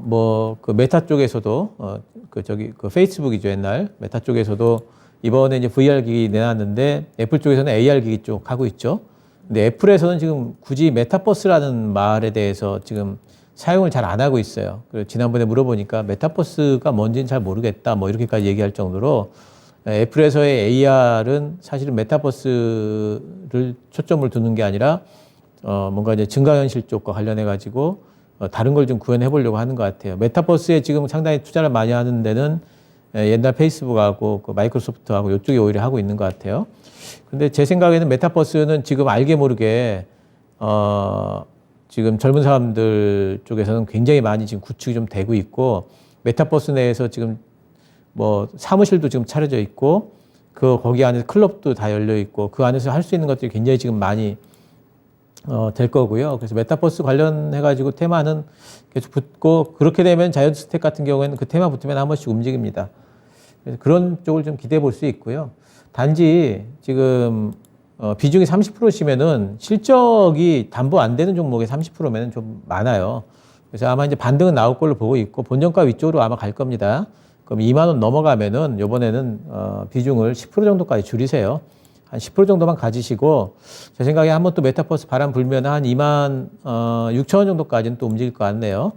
Speaker 2: 뭐 그 메타 쪽에서도 그 페이스북이죠, 옛날 메타 쪽에서도 이번에 이제 VR 기기 내놨는데 애플 쪽에서는 AR 기기 쪽 하고 있죠. 근데 애플에서는 지금 굳이 메타버스라는 말에 대해서 지금 사용을 잘 안 하고 있어요. 그리고 지난번에 물어보니까 메타버스가 뭔지는 잘 모르겠다, 뭐 이렇게까지 얘기할 정도로 애플에서의 AR은 사실은 메타버스를 초점을 두는 게 아니라 뭔가 이제 증강현실 쪽과 관련해 가지고 다른 걸 좀 구현해 보려고 하는 것 같아요. 메타버스에 지금 상당히 투자를 많이 하는 데는 옛날 페이스북하고 그 마이크로소프트하고 이쪽이 오히려 하고 있는 것 같아요. 근데 제 생각에는 메타버스는 지금 알게 모르게 지금 젊은 사람들 쪽에서는 굉장히 많이 지금 구축이 좀 되고 있고, 메타버스 내에서 지금 뭐 사무실도 지금 차려져 있고, 거기 안에서 클럽도 다 열려 있고, 그 안에서 할 수 있는 것들이 굉장히 지금 많이 될 거고요. 그래서 메타버스 관련해 가지고 테마는 계속 붙고, 그렇게 되면 자이언트스택 같은 경우에는 그 테마 붙으면 한 번씩 움직입니다. 그래서 그런 쪽을 좀 기대해 볼 수 있고요. 단지 지금 비중이 30%시면은 실적이 담보 안 되는 종목에 30%면은 좀 많아요. 그래서 아마 이제 반등은 나올 걸로 보고 있고, 본전가 위쪽으로 아마 갈 겁니다. 그럼 2만 원 넘어가면은 요번에는 비중을 10% 정도까지 줄이세요. 한 10% 정도만 가지시고, 제 생각에 한번 또 메타버스 바람 불면 한 2만 6천 원 정도까지는 또 움직일 것 같네요.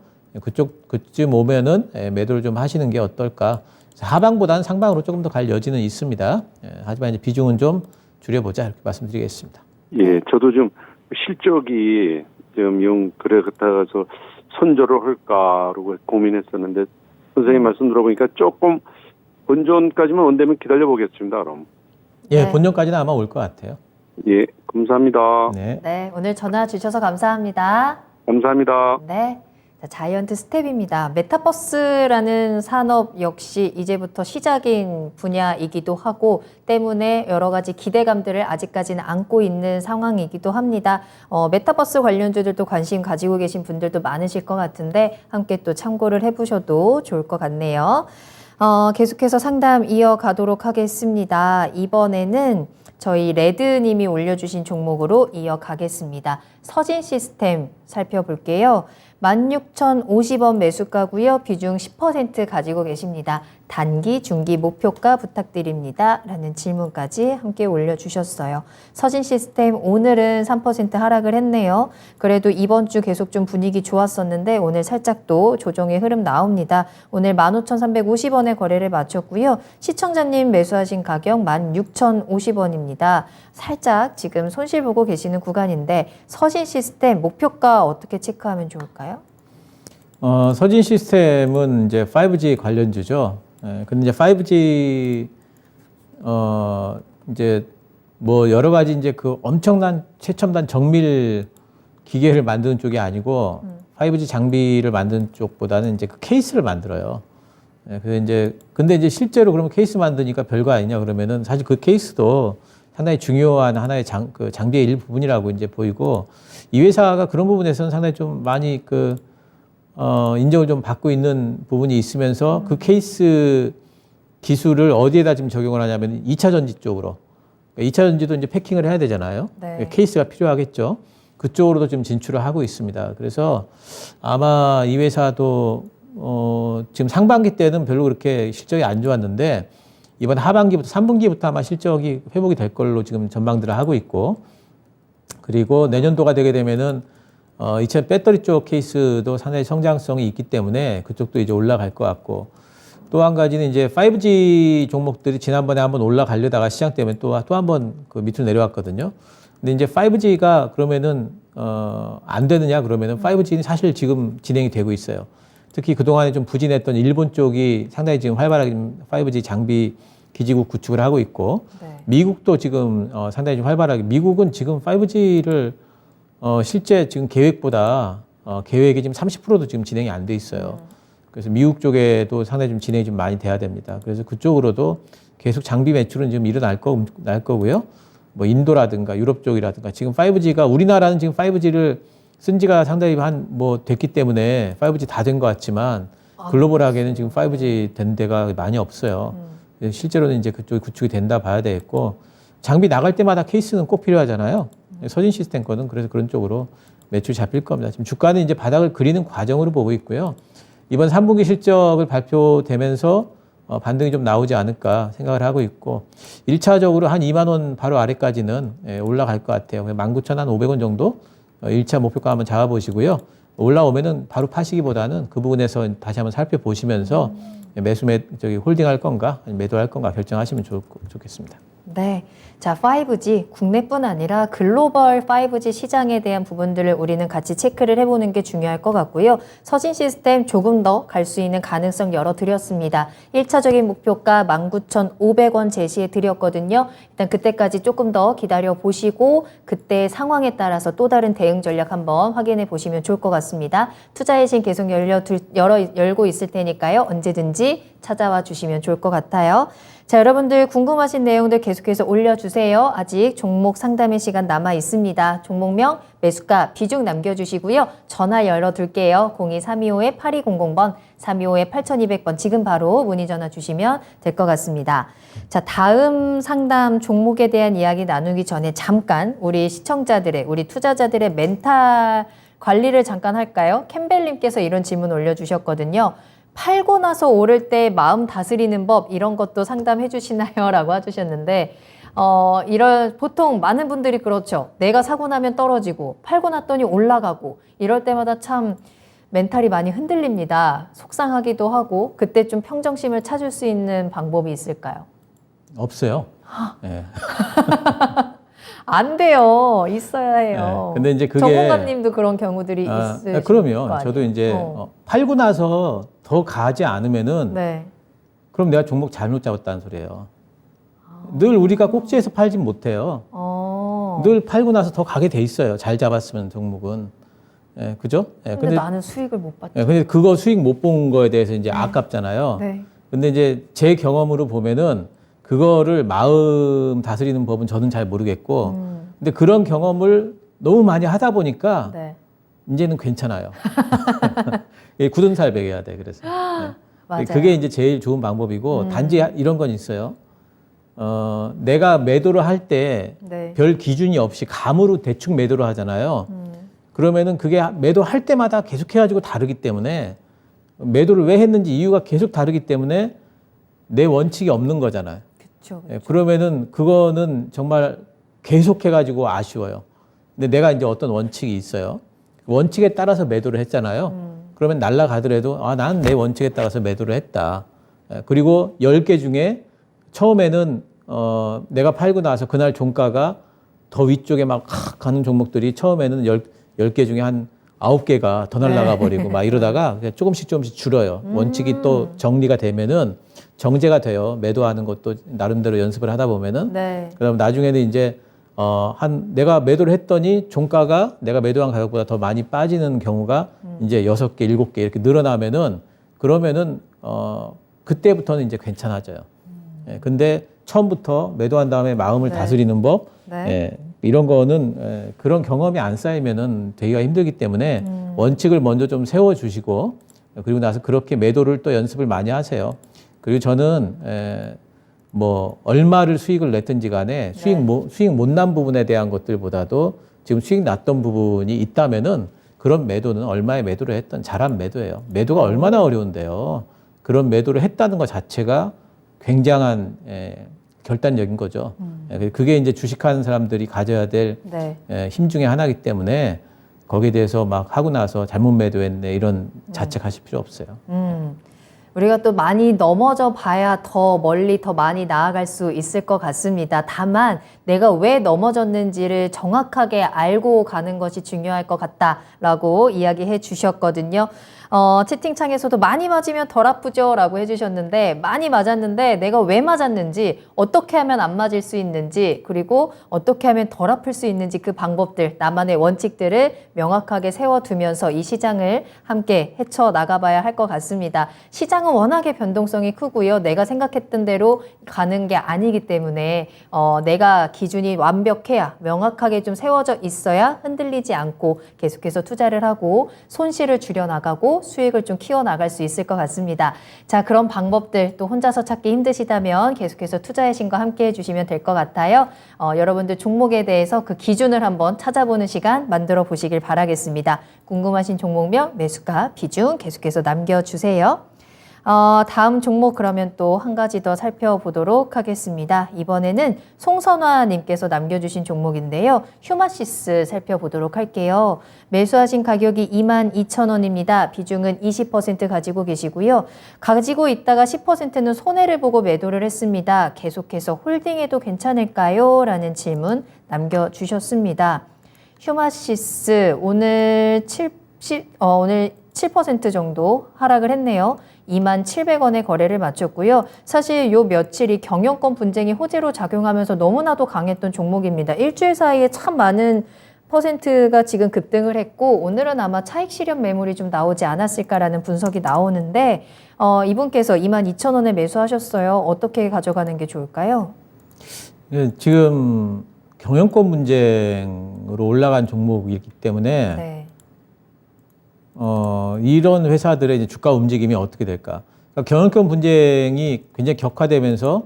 Speaker 2: 그쯤 오면은 매도를 좀 하시는 게 어떨까. 하방보다는 상방으로 조금 더 갈 여지는 있습니다. 하지만 이제 비중은 좀 줄여보자, 이렇게 말씀드리겠습니다.
Speaker 4: 예, 저도 좀 실적이 좀 영 그래 같아서 선저를 할까라고 고민했었는데, 선생님 말씀 들어보니까 조금 본전까지만 온다면 기다려 보겠습니다. 그럼.
Speaker 2: 예,
Speaker 1: 네.
Speaker 2: 본전까지는 아마 올 것 같아요.
Speaker 4: 예, 감사합니다.
Speaker 2: 네.
Speaker 1: 네, 오늘 전화 주셔서 감사합니다.
Speaker 4: 감사합니다.
Speaker 1: 네. 자, 자이언트 스텝입니다. 메타버스라는 산업 역시 이제부터 시작인 분야이기도 하고 때문에 여러 가지 기대감들을 아직까지는 안고 있는 상황이기도 합니다. 메타버스 관련주들도 관심 가지고 계신 분들도 많으실 것 같은데 함께 또 참고를 해보셔도 좋을 것 같네요. 계속해서 상담 이어가도록 하겠습니다. 이번에는 저희 레드님이 올려주신 종목으로 이어가겠습니다. 서진 시스템 살펴볼게요. 16,050원 매수가고요. 비중 10% 가지고 계십니다. 단기, 중기 목표가 부탁드립니다. 라는 질문까지 함께 올려주셨어요. 서진 시스템 오늘은 3% 하락을 했네요. 그래도 이번 주 계속 좀 분위기 좋았었는데 오늘 살짝 또 조정의 흐름 나옵니다. 오늘 15,350원에 거래를 마쳤고요. 시청자님 매수하신 가격 16,050원입니다. 살짝 지금 손실 보고 계시는 구간인데 서진 시스템 목표가 어떻게 체크하면 좋을까요?
Speaker 2: 서진 시스템은 이제 5G 관련주죠. 근데 이제 5G 이제 뭐 여러 가지 이제 그 엄청난 최첨단 정밀 기계를 만드는 쪽이 아니고 5G 장비를 만드는 쪽보다는 이제 그 케이스를 만들어요. 근데 이제 실제로 그러면 케이스 만드니까 별거 아니냐 그러면은 사실 그 케이스도 상당히 중요한 하나의 장비의 일부분이라고 이제 보이고, 이 회사가 그런 부분에서는 상당히 좀 많이 인정을 좀 받고 있는 부분이 있으면서 그 케이스 기술을 어디에다 지금 적용을 하냐면 2차 전지 쪽으로. 2차 전지도 이제 패킹을 해야 되잖아요.
Speaker 1: 네.
Speaker 2: 케이스가 필요하겠죠. 그쪽으로도 지금 진출을 하고 있습니다. 그래서 아마 이 회사도 지금 상반기 때는 별로 그렇게 실적이 안 좋았는데 이번 하반기부터 3분기부터 아마 실적이 회복이 될 걸로 지금 전망들을 하고 있고, 그리고 내년도가 되게 되면은 이차 배터리 쪽 케이스도 상당히 성장성이 있기 때문에 그쪽도 이제 올라갈 것 같고, 또 한 가지는 이제 5G 종목들이 지난번에 한번 올라가려다가 시장 때문에 또 한 번 그 밑으로 내려왔거든요. 근데 이제 5G가 그러면은 안 되느냐 그러면은 5G는 사실 지금 진행이 되고 있어요. 특히 그동안에 좀 부진했던 일본 쪽이 상당히 지금 활발하게 5G 장비 기지국 구축을 하고 있고,
Speaker 1: 네.
Speaker 2: 미국도 지금 상당히 좀 활발하게, 미국은 지금 5G를 실제 지금 계획보다 계획이 지금 30%도 지금 진행이 안 돼 있어요. 그래서 미국 쪽에도 상당히 좀 진행이 좀 많이 돼야 됩니다. 그래서 그쪽으로도 계속 장비 매출은 지금 일어날 거고요. 뭐 인도라든가 유럽 쪽이라든가 지금 5G가, 우리나라는 지금 5G를 쓴 지가 상당히 됐기 때문에 5G 다 된 것 같지만 글로벌하게는 지금 5G 된 데가 많이 없어요. 실제로는 이제 그쪽이 구축이 된다 봐야 되겠고, 장비 나갈 때마다 케이스는 꼭 필요하잖아요. 서진 시스템 거는 그래서 그런 쪽으로 매출 잡힐 겁니다. 지금 주가는 이제 바닥을 그리는 과정으로 보고 있고요. 이번 3분기 실적을 발표되면서 반등이 좀 나오지 않을까 생각을 하고 있고 1차적으로 한 2만 원 바로 아래까지는 올라갈 것 같아요. 19,500원 정도 1차 목표가 한번 잡아보시고요. 올라오면은 바로 파시기보다는 그 부분에서 다시 한번 살펴보시면서 홀딩할 건가 매도할 건가 결정하시면 좋겠습니다.
Speaker 1: 네. 자, 5G 국내뿐 아니라 글로벌 5G 시장에 대한 부분들을 우리는 같이 체크를 해보는 게 중요할 것 같고요. 서진 시스템 조금 더 갈 수 있는 가능성 열어드렸습니다. 1차적인 목표가 19,500원 제시해 드렸거든요. 일단 그때까지 조금 더 기다려 보시고 그때 상황에 따라서 또 다른 대응 전략 한번 확인해 보시면 좋을 것 같습니다. 투자의 신 계속 열고 있을 테니까요. 언제든지 찾아와 주시면 좋을 것 같아요. 자, 여러분들 궁금하신 내용들 계속해서 올려주세요. 아직 종목 상담의 시간 남아 있습니다. 종목명, 매수가, 비중 남겨주시고요. 전화 열어둘게요. 02-325-8200번, 325-8200번 지금 바로 문의 전화 주시면 될 것 같습니다. 자, 다음 상담 종목에 대한 이야기 나누기 전에 잠깐 우리 시청자들의, 우리 투자자들의 멘탈 관리를 잠깐 할까요? 캠벨님께서 이런 질문 올려주셨거든요. 팔고 나서 오를 때 마음 다스리는 법 이런 것도 상담해 주시나요? 라고 해주셨는데 보통 많은 분들이 그렇죠. 내가 사고 나면 떨어지고 팔고 났더니 올라가고 이럴 때마다 참 멘탈이 많이 흔들립니다. 속상하기도 하고 그때 좀 평정심을 찾을 수 있는 방법이 있을까요?
Speaker 2: 없어요. 네.
Speaker 1: 안 돼요. 있어야 해요.
Speaker 2: 네. 근데 이제 그게
Speaker 1: 전문가님도 그런 경우들이 있으실
Speaker 2: 그럼요.
Speaker 1: 거 아니에요?
Speaker 2: 저도 이제 팔고 나서 더 가지 않으면은
Speaker 1: 네.
Speaker 2: 그럼 내가 종목 잘못 잡았다는 소리예요. 늘 우리가 꼭지에서 팔진 못해요. 늘 팔고 나서 더 가게 돼 있어요. 잘 잡았으면 종목은. 예, 그죠? 예,
Speaker 1: 근데 나는 수익을 못 봤죠.
Speaker 2: 예, 근데 그거 수익 못 본 거에 대해서 이제 아깝잖아요.
Speaker 1: 네.
Speaker 2: 근데 이제 제 경험으로 보면은 그거를 마음 다스리는 법은 저는 잘 모르겠고, 근데 그런 경험을 너무 많이 하다 보니까
Speaker 1: 네.
Speaker 2: 이제는 괜찮아요. 굳은 살 먹여야 돼. 그래서
Speaker 1: 맞아요.
Speaker 2: 그게 이제 제일 좋은 방법이고 단지 이런 건 있어요. 내가 매도를 할 때 별
Speaker 1: 네.
Speaker 2: 기준이 없이 감으로 대충 매도를 하잖아요. 그러면은 그게 매도할 때마다 계속 해가지고 다르기 때문에 매도를 왜 했는지 이유가 계속 다르기 때문에 내 원칙이 없는 거잖아요.
Speaker 1: 그쵸.
Speaker 2: 예, 그러면은 그거는 정말 계속 해가지고 아쉬워요. 근데 내가 이제 어떤 원칙이 있어요. 원칙에 따라서 매도를 했잖아요. 그러면 날라가더라도 난 내 원칙에 따라서 매도를 했다. 예, 그리고 10개 중에 처음에는 내가 팔고 나서 그날 종가가 더 위쪽에 막 가는 종목들이 처음에는 10개 중에 한 9개가 더 날아가 버리고 막 이러다가 그냥 조금씩 조금씩 줄어요. 원칙이 또 정리가 되면은 정제가 돼요. 매도하는 것도 나름대로 연습을 하다 보면은.
Speaker 1: 네.
Speaker 2: 그다음 나중에는 이제 내가 매도를 했더니 종가가 내가 매도한 가격보다 더 많이 빠지는 경우가 이제 6개, 7개 이렇게 늘어나면은 그러면은 그때부터는 이제 괜찮아져요. 예, 근데 처음부터 매도한 다음에 마음을 다스리는 법, 예, 이런 거는 그런 경험이 안 쌓이면은 되기가 힘들기 때문에 원칙을 먼저 좀 세워주시고 그리고 나서 그렇게 매도를 또 연습을 많이 하세요. 그리고 저는 뭐 얼마를 수익을 냈든지 간에 수익 못 난 부분에 대한 것들보다도 지금 수익 났던 부분이 있다면은 그런 매도는 얼마에 매도를 했던 잘한 매도예요. 매도가 얼마나 어려운데요. 그런 매도를 했다는 것 자체가 굉장한 결단력인 거죠. 그게 이제 주식하는 사람들이 가져야 될 힘 중에 하나이기 때문에 거기에 대해서 막 하고 나서 잘못 매도했네 이런 자책하실 필요 없어요.
Speaker 1: 우리가 또 많이 넘어져 봐야 더 멀리 더 많이 나아갈 수 있을 것 같습니다. 다만 내가 왜 넘어졌는지를 정확하게 알고 가는 것이 중요할 것 같다라고 이야기해 주셨거든요. 채팅창에서도 많이 맞으면 덜 아프죠? 라고 해주셨는데 많이 맞았는데 내가 왜 맞았는지 어떻게 하면 안 맞을 수 있는지 그리고 어떻게 하면 덜 아플 수 있는지 그 방법들 나만의 원칙들을 명확하게 세워두면서 이 시장을 함께 헤쳐나가봐야 할 것 같습니다. 시장은 워낙에 변동성이 크고요. 내가 생각했던 대로 가는 게 아니기 때문에 내가 기준이 완벽해야 명확하게 좀 세워져 있어야 흔들리지 않고 계속해서 투자를 하고 손실을 줄여나가고 가지고 수익을 좀 키워나갈 수 있을 것 같습니다. 자, 그런 방법들 또 혼자서 찾기 힘드시다면 계속해서 투자의 신과 함께 해주시면 될 것 같아요. 여러분들 종목에 대해서 그 기준을 한번 찾아보는 시간 만들어 보시길 바라겠습니다. 궁금하신 종목명, 매수가, 비중 계속해서 남겨주세요. 다음 종목 그러면 또 한 가지 더 살펴보도록 하겠습니다. 이번에는 송선화님께서 남겨주신 종목인데요. 휴마시스 살펴보도록 할게요. 매수하신 가격이 22,000원입니다. 비중은 20% 가지고 계시고요. 가지고 있다가 10%는 손해를 보고 매도를 했습니다. 계속해서 홀딩해도 괜찮을까요? 라는 질문 남겨주셨습니다. 휴마시스 오늘 7% 정도 하락을 했네요. 27,000원에 거래를 마쳤고요. 사실 요 며칠이 경영권 분쟁이 호재로 작용하면서 너무나도 강했던 종목입니다. 일주일 사이에 참 많은 퍼센트가 지금 급등을 했고 오늘은 아마 차익 실현 매물이 좀 나오지 않았을까라는 분석이 나오는데 이분께서 22,000원에 매수하셨어요. 어떻게 가져가는 게 좋을까요?
Speaker 2: 예, 지금 경영권 분쟁으로 올라간 종목이기 때문에
Speaker 1: 네.
Speaker 2: 이런 회사들의 이제 주가 움직임이 어떻게 될까? 그러니까 경영권 분쟁이 굉장히 격화되면서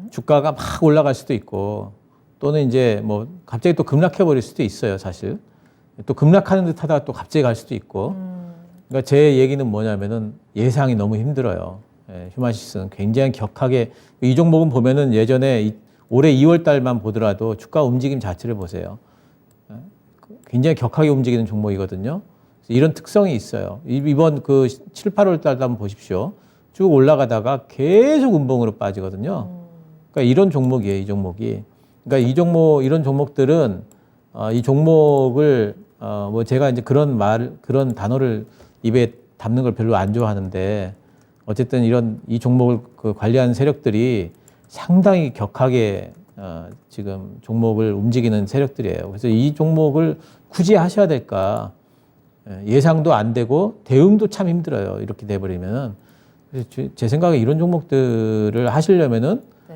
Speaker 2: 주가가 막 올라갈 수도 있고 또는 이제 뭐 갑자기 또 급락해 버릴 수도 있어요, 사실. 또 급락하는 듯 하다가 또 갑자기 갈 수도 있고. 그러니까 제 얘기는 뭐냐면은 예상이 너무 힘들어요. 예, 휴마시스는 굉장히 격하게 이 종목은 보면은 예전에 올해 2월 달만 보더라도 주가 움직임 자체를 보세요. 예, 굉장히 격하게 움직이는 종목이거든요. 이런 특성이 있어요. 이번 그 7, 8월 달도 한번 보십시오. 쭉 올라가다가 계속 음봉으로 빠지거든요. 그러니까 이런 종목이에요, 이 종목이. 그러니까 이런 종목들은, 이 종목을, 뭐 제가 이제 그런 단어를 입에 담는 걸 별로 안 좋아하는데, 어쨌든 이 종목을 그 관리하는 세력들이 상당히 격하게, 지금 종목을 움직이는 세력들이에요. 그래서 이 종목을 굳이 하셔야 될까? 예상도 안 되고 대응도 참 힘들어요. 이렇게 돼버리면은. 그래서 제 생각에 이런 종목들을 하시려면은
Speaker 1: 네.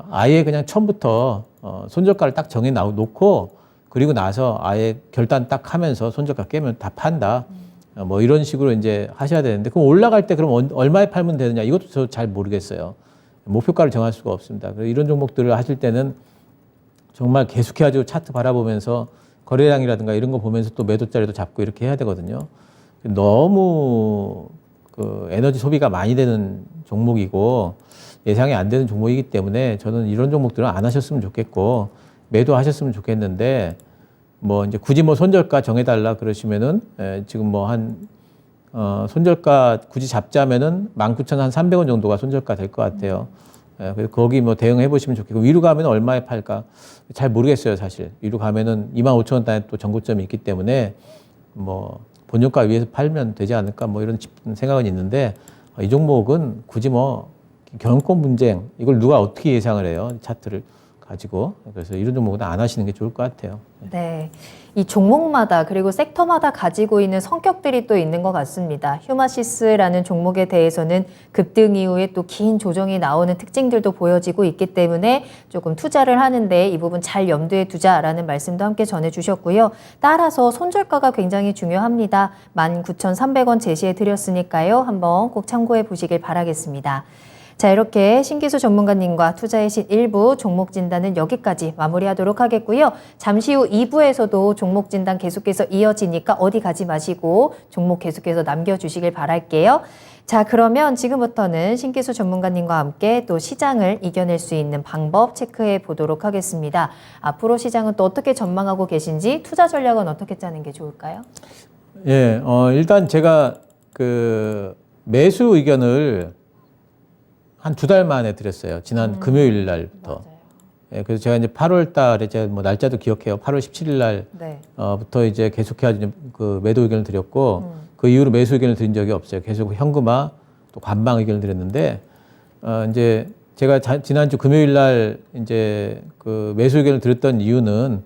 Speaker 2: 아예 그냥 처음부터 손절가를 딱 정해 놓고 그리고 나서 아예 결단 딱 하면서 손절가 깨면 다 판다. 뭐 이런 식으로 이제 하셔야 되는데 그럼 올라갈 때 그럼 얼마에 팔면 되느냐 이것도 저 잘 모르겠어요. 목표가를 정할 수가 없습니다. 그래서 이런 종목들을 하실 때는 정말 계속해가지고 차트 바라보면서 거래량이라든가 이런 거 보면서 또 매도 자리도 잡고 이렇게 해야 되거든요. 너무 그 에너지 소비가 많이 되는 종목이고 예상이 안 되는 종목이기 때문에 저는 이런 종목들은 안 하셨으면 좋겠고 매도하셨으면 좋겠는데 뭐 이제 굳이 뭐 손절가 정해달라 그러시면은 지금 뭐 손절가 굳이 잡자면은 19,300원 정도가 손절가 될 것 같아요. 그래서 거기 뭐 대응해 보시면 좋겠고 위로 가면 얼마에 팔까 잘 모르겠어요, 사실. 위로 가면은 25,000원 단에 또 전고점이 있기 때문에 뭐 본전가 위에서 팔면 되지 않을까 뭐 이런 생각은 있는데 이 종목은 굳이 뭐 경영권 분쟁 이걸 누가 어떻게 예상을 해요, 차트를 가지고. 그래서 이런 종목은 안 하시는 게 좋을 것 같아요.
Speaker 1: 네. 이 종목마다 그리고 섹터마다 가지고 있는 성격들이 또 있는 것 같습니다. 휴마시스라는 종목에 대해서는 급등 이후에 또 긴 조정이 나오는 특징들도 보여지고 있기 때문에 조금 투자를 하는데 이 부분 잘 염두에 두자라는 말씀도 함께 전해주셨고요. 따라서 손절가가 굉장히 중요합니다. 19,300원 제시해 드렸으니까요. 한번 꼭 참고해 보시길 바라겠습니다. 자, 이렇게 신기수 전문가님과 투자의 신 1부 종목 진단은 여기까지 마무리하도록 하겠고요. 잠시 후 2부에서도 종목 진단 계속해서 이어지니까 어디 가지 마시고 종목 계속해서 남겨주시길 바랄게요. 자, 그러면 지금부터는 신기수 전문가님과 함께 또 시장을 이겨낼 수 있는 방법 체크해 보도록 하겠습니다. 앞으로 시장은 또 어떻게 전망하고 계신지 투자 전략은 어떻게 짜는 게 좋을까요?
Speaker 2: 예, 일단 제가 그 매수 의견을 한 2달 만에 드렸어요. 지난 금요일 날부터.
Speaker 1: 맞아요.
Speaker 2: 예, 그래서 제가 이제 8월 달에 제가 뭐 날짜도 기억해요. 8월 17일 날
Speaker 1: 네.
Speaker 2: 부터 이제 계속해서 그 매도 의견을 드렸고 그 이후로 매수 의견을 드린 적이 없어요. 계속 현금화 또 관방 의견을 드렸는데 이제 제가 지난주 금요일 날 이제 그 매수 의견을 드렸던 이유는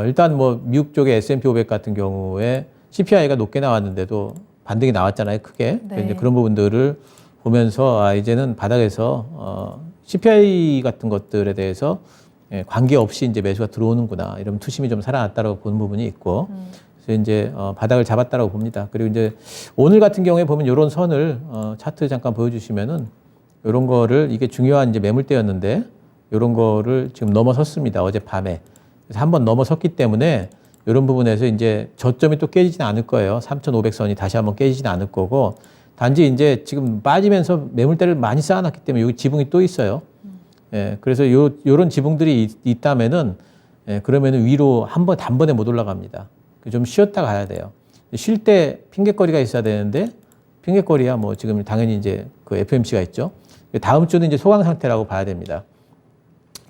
Speaker 2: 일단 뭐 미국 쪽의 S&P 500 같은 경우에 CPI가 높게 나왔는데도 반등이 나왔잖아요, 크게.
Speaker 1: 네.
Speaker 2: 이제 그런 부분들을 보면서 이제는 바닥에서 CPI 같은 것들에 대해서 관계없이 이제 매수가 들어오는구나. 이러면 투심이 좀 살아났다라고 보는 부분이 있고 그래서 이제 바닥을 잡았다라고 봅니다. 그리고 이제 오늘 같은 경우에 보면 이런 선을 차트 잠깐 보여주시면은 이런 거를 이게 중요한 이제 매물대였는데 이런 거를 지금 넘어섰습니다. 어젯밤에. 그래서 한번 넘어섰기 때문에 이런 부분에서 이제 저점이 또 깨지지는 않을 거예요. 3,500선이 다시 한번 깨지지는 않을 거고 단지 이제 지금 빠지면서 매물대를 많이 쌓아놨기 때문에 여기 지붕이 또 있어요. 예, 그래서 요런 지붕들이 있다면은 예, 그러면은 위로 한번 단번에 못 올라갑니다. 좀 쉬었다 가야 돼요. 쉴 때 핑계거리가 있어야 되는데 핑계거리야 뭐 지금 당연히 이제 그 FMC가 있죠. 다음 주는 이제 소강 상태라고 봐야 됩니다.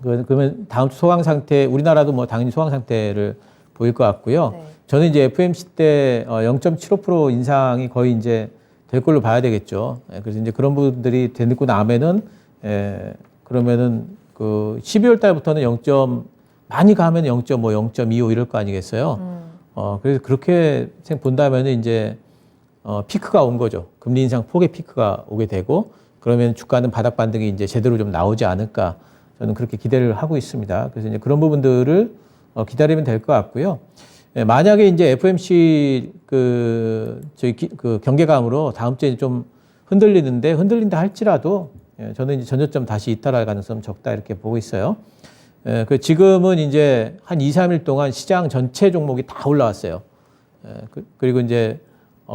Speaker 2: 그러면 다음 주 소강 상태, 우리나라도 뭐 당연히 소강 상태를 보일 것 같고요.
Speaker 1: 네.
Speaker 2: 저는 이제 FMC 때 0.75% 인상이 거의 이제 될 걸로 봐야 되겠죠. 그래서 이제 그런 부분들이 되고 나면은 그러면은 그 12월 달부터는 많이 가면 0.5, 0.25 이럴 거 아니겠어요. 그래서 그렇게 본다면은 이제 피크가 온 거죠. 금리 인상 폭의 피크가 오게 되고 그러면 주가는 바닥 반등이 이제 제대로 좀 나오지 않을까 저는 그렇게 기대를 하고 있습니다. 그래서 이제 그런 부분들을 기다리면 될 것 같고요. 만약에 이제 FMC 그 경계감으로 다음 주에 좀 흔들린다 할지라도 저는 이제 전저점 다시 이탈할 가능성 적다 이렇게 보고 있어요. 지금은 이제 한 2, 3일 동안 시장 전체 종목이 다 올라왔어요. 그리고 이제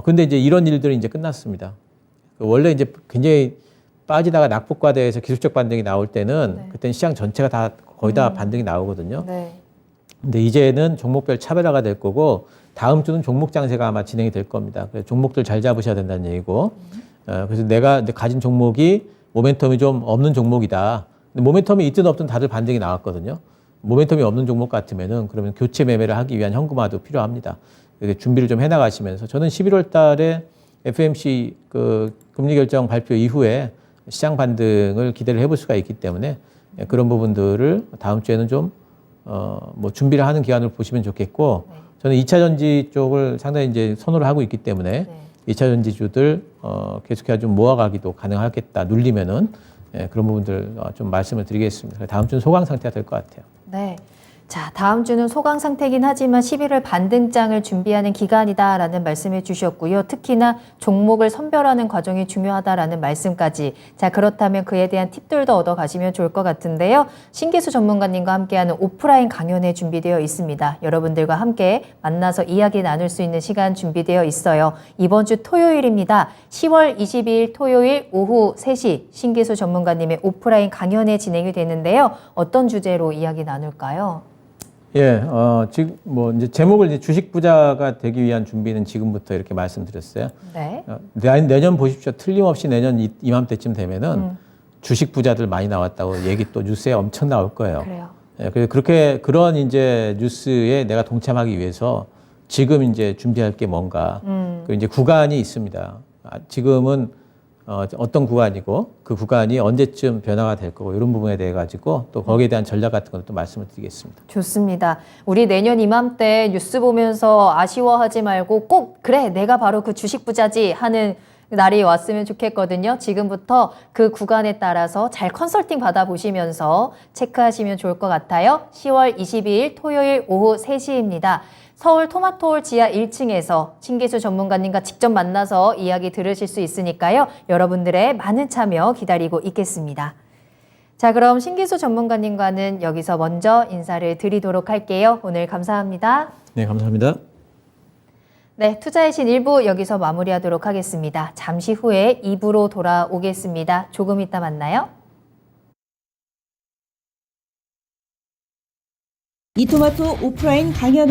Speaker 2: 근데 이제 이런 일들이 이제 끝났습니다. 원래 이제 굉장히 빠지다가 낙폭과대에서 기술적 반등이 나올 때는
Speaker 1: 네.
Speaker 2: 그때는 시장 전체가 다 거의 다 반등이 나오거든요.
Speaker 1: 네.
Speaker 2: 근데 이제는 종목별 차별화가 될 거고 다음 주는 종목 장세가 아마 진행이 될 겁니다. 그래서 종목들 잘 잡으셔야 된다는 얘기고. 그래서 내가 가진 종목이 모멘텀이 좀 없는 종목이다. 근데 모멘텀이 있든 없든 다들 반등이 나왔거든요. 모멘텀이 없는 종목 같으면은 그러면 교체 매매를 하기 위한 현금화도 필요합니다. 준비를 좀 해나가시면서 저는 11월 달에 FMC 그 금리 결정 발표 이후에 시장 반등을 기대를 해볼 수가 있기 때문에 그런 부분들을 다음 주에는 좀 뭐 준비를 하는 기간으로 보시면 좋겠고
Speaker 1: 네.
Speaker 2: 저는 2차 전지 쪽을 상당히 이제 선호를 하고 있기 때문에
Speaker 1: 네.
Speaker 2: 2차 전지주들 계속해서 좀 모아가기도 가능하겠다 눌리면은 그런 부분들 좀 말씀을 드리겠습니다. 다음 주는 소강 상태가 될 것 같아요.
Speaker 1: 네. 자, 다음 주는 소강 상태긴 하지만 11월 반등장을 준비하는 기간이다라는 말씀해 주셨고요. 특히나 종목을 선별하는 과정이 중요하다라는 말씀까지. 자, 그렇다면 그에 대한 팁들도 얻어 가시면 좋을 것 같은데요. 신기수 전문가님과 함께하는 오프라인 강연회 준비되어 있습니다. 여러분들과 함께 만나서 이야기 나눌 수 있는 시간 준비되어 있어요. 이번 주 토요일입니다. 10월 22일 토요일 오후 3시 신기수 전문가님의 오프라인 강연회 진행이 되는데요. 어떤 주제로 이야기 나눌까요?
Speaker 2: 예, 지금 뭐 이제 제목을 이제 주식 부자가 되기 위한 준비는 지금부터 이렇게 말씀드렸어요.
Speaker 1: 네.
Speaker 2: 내년 보십시오. 틀림없이 내년 이맘때쯤 되면은 주식 부자들 많이 나왔다고 얘기 또 뉴스에 엄청 나올 거예요.
Speaker 1: 그래요.
Speaker 2: 예, 그래서 그런 이제 뉴스에 내가 동참하기 위해서 지금 이제 준비할 게 뭔가. 그 이제 구간이 있습니다. 지금은 어떤 구간이고 그 구간이 언제쯤 변화가 될 거고 이런 부분에 대해 가지고 또 거기에 대한 전략 같은 것도 말씀을 드리겠습니다.
Speaker 1: 좋습니다. 우리 내년 이맘때 뉴스 보면서 아쉬워하지 말고 꼭 그래 내가 바로 그 주식 부자지 하는 날이 왔으면 좋겠거든요. 지금부터 그 구간에 따라서 잘 컨설팅 받아보시면서 체크하시면 좋을 것 같아요. 10월 22일 토요일 오후 3시입니다. 서울 토마토홀 지하 1층에서 신기수 전문가님과 직접 만나서 이야기 들으실 수 있으니까요. 여러분들의 많은 참여 기다리고 있겠습니다. 자, 그럼 신기수 전문가님과는 여기서 먼저 인사를 드리도록 할게요. 오늘 감사합니다.
Speaker 2: 네, 감사합니다.
Speaker 1: 네, 투자의 신 1부 여기서 마무리하도록 하겠습니다. 잠시 후에 2부로 돌아오겠습니다. 조금 이따 만나요.
Speaker 5: 이토마토 오프라인 강연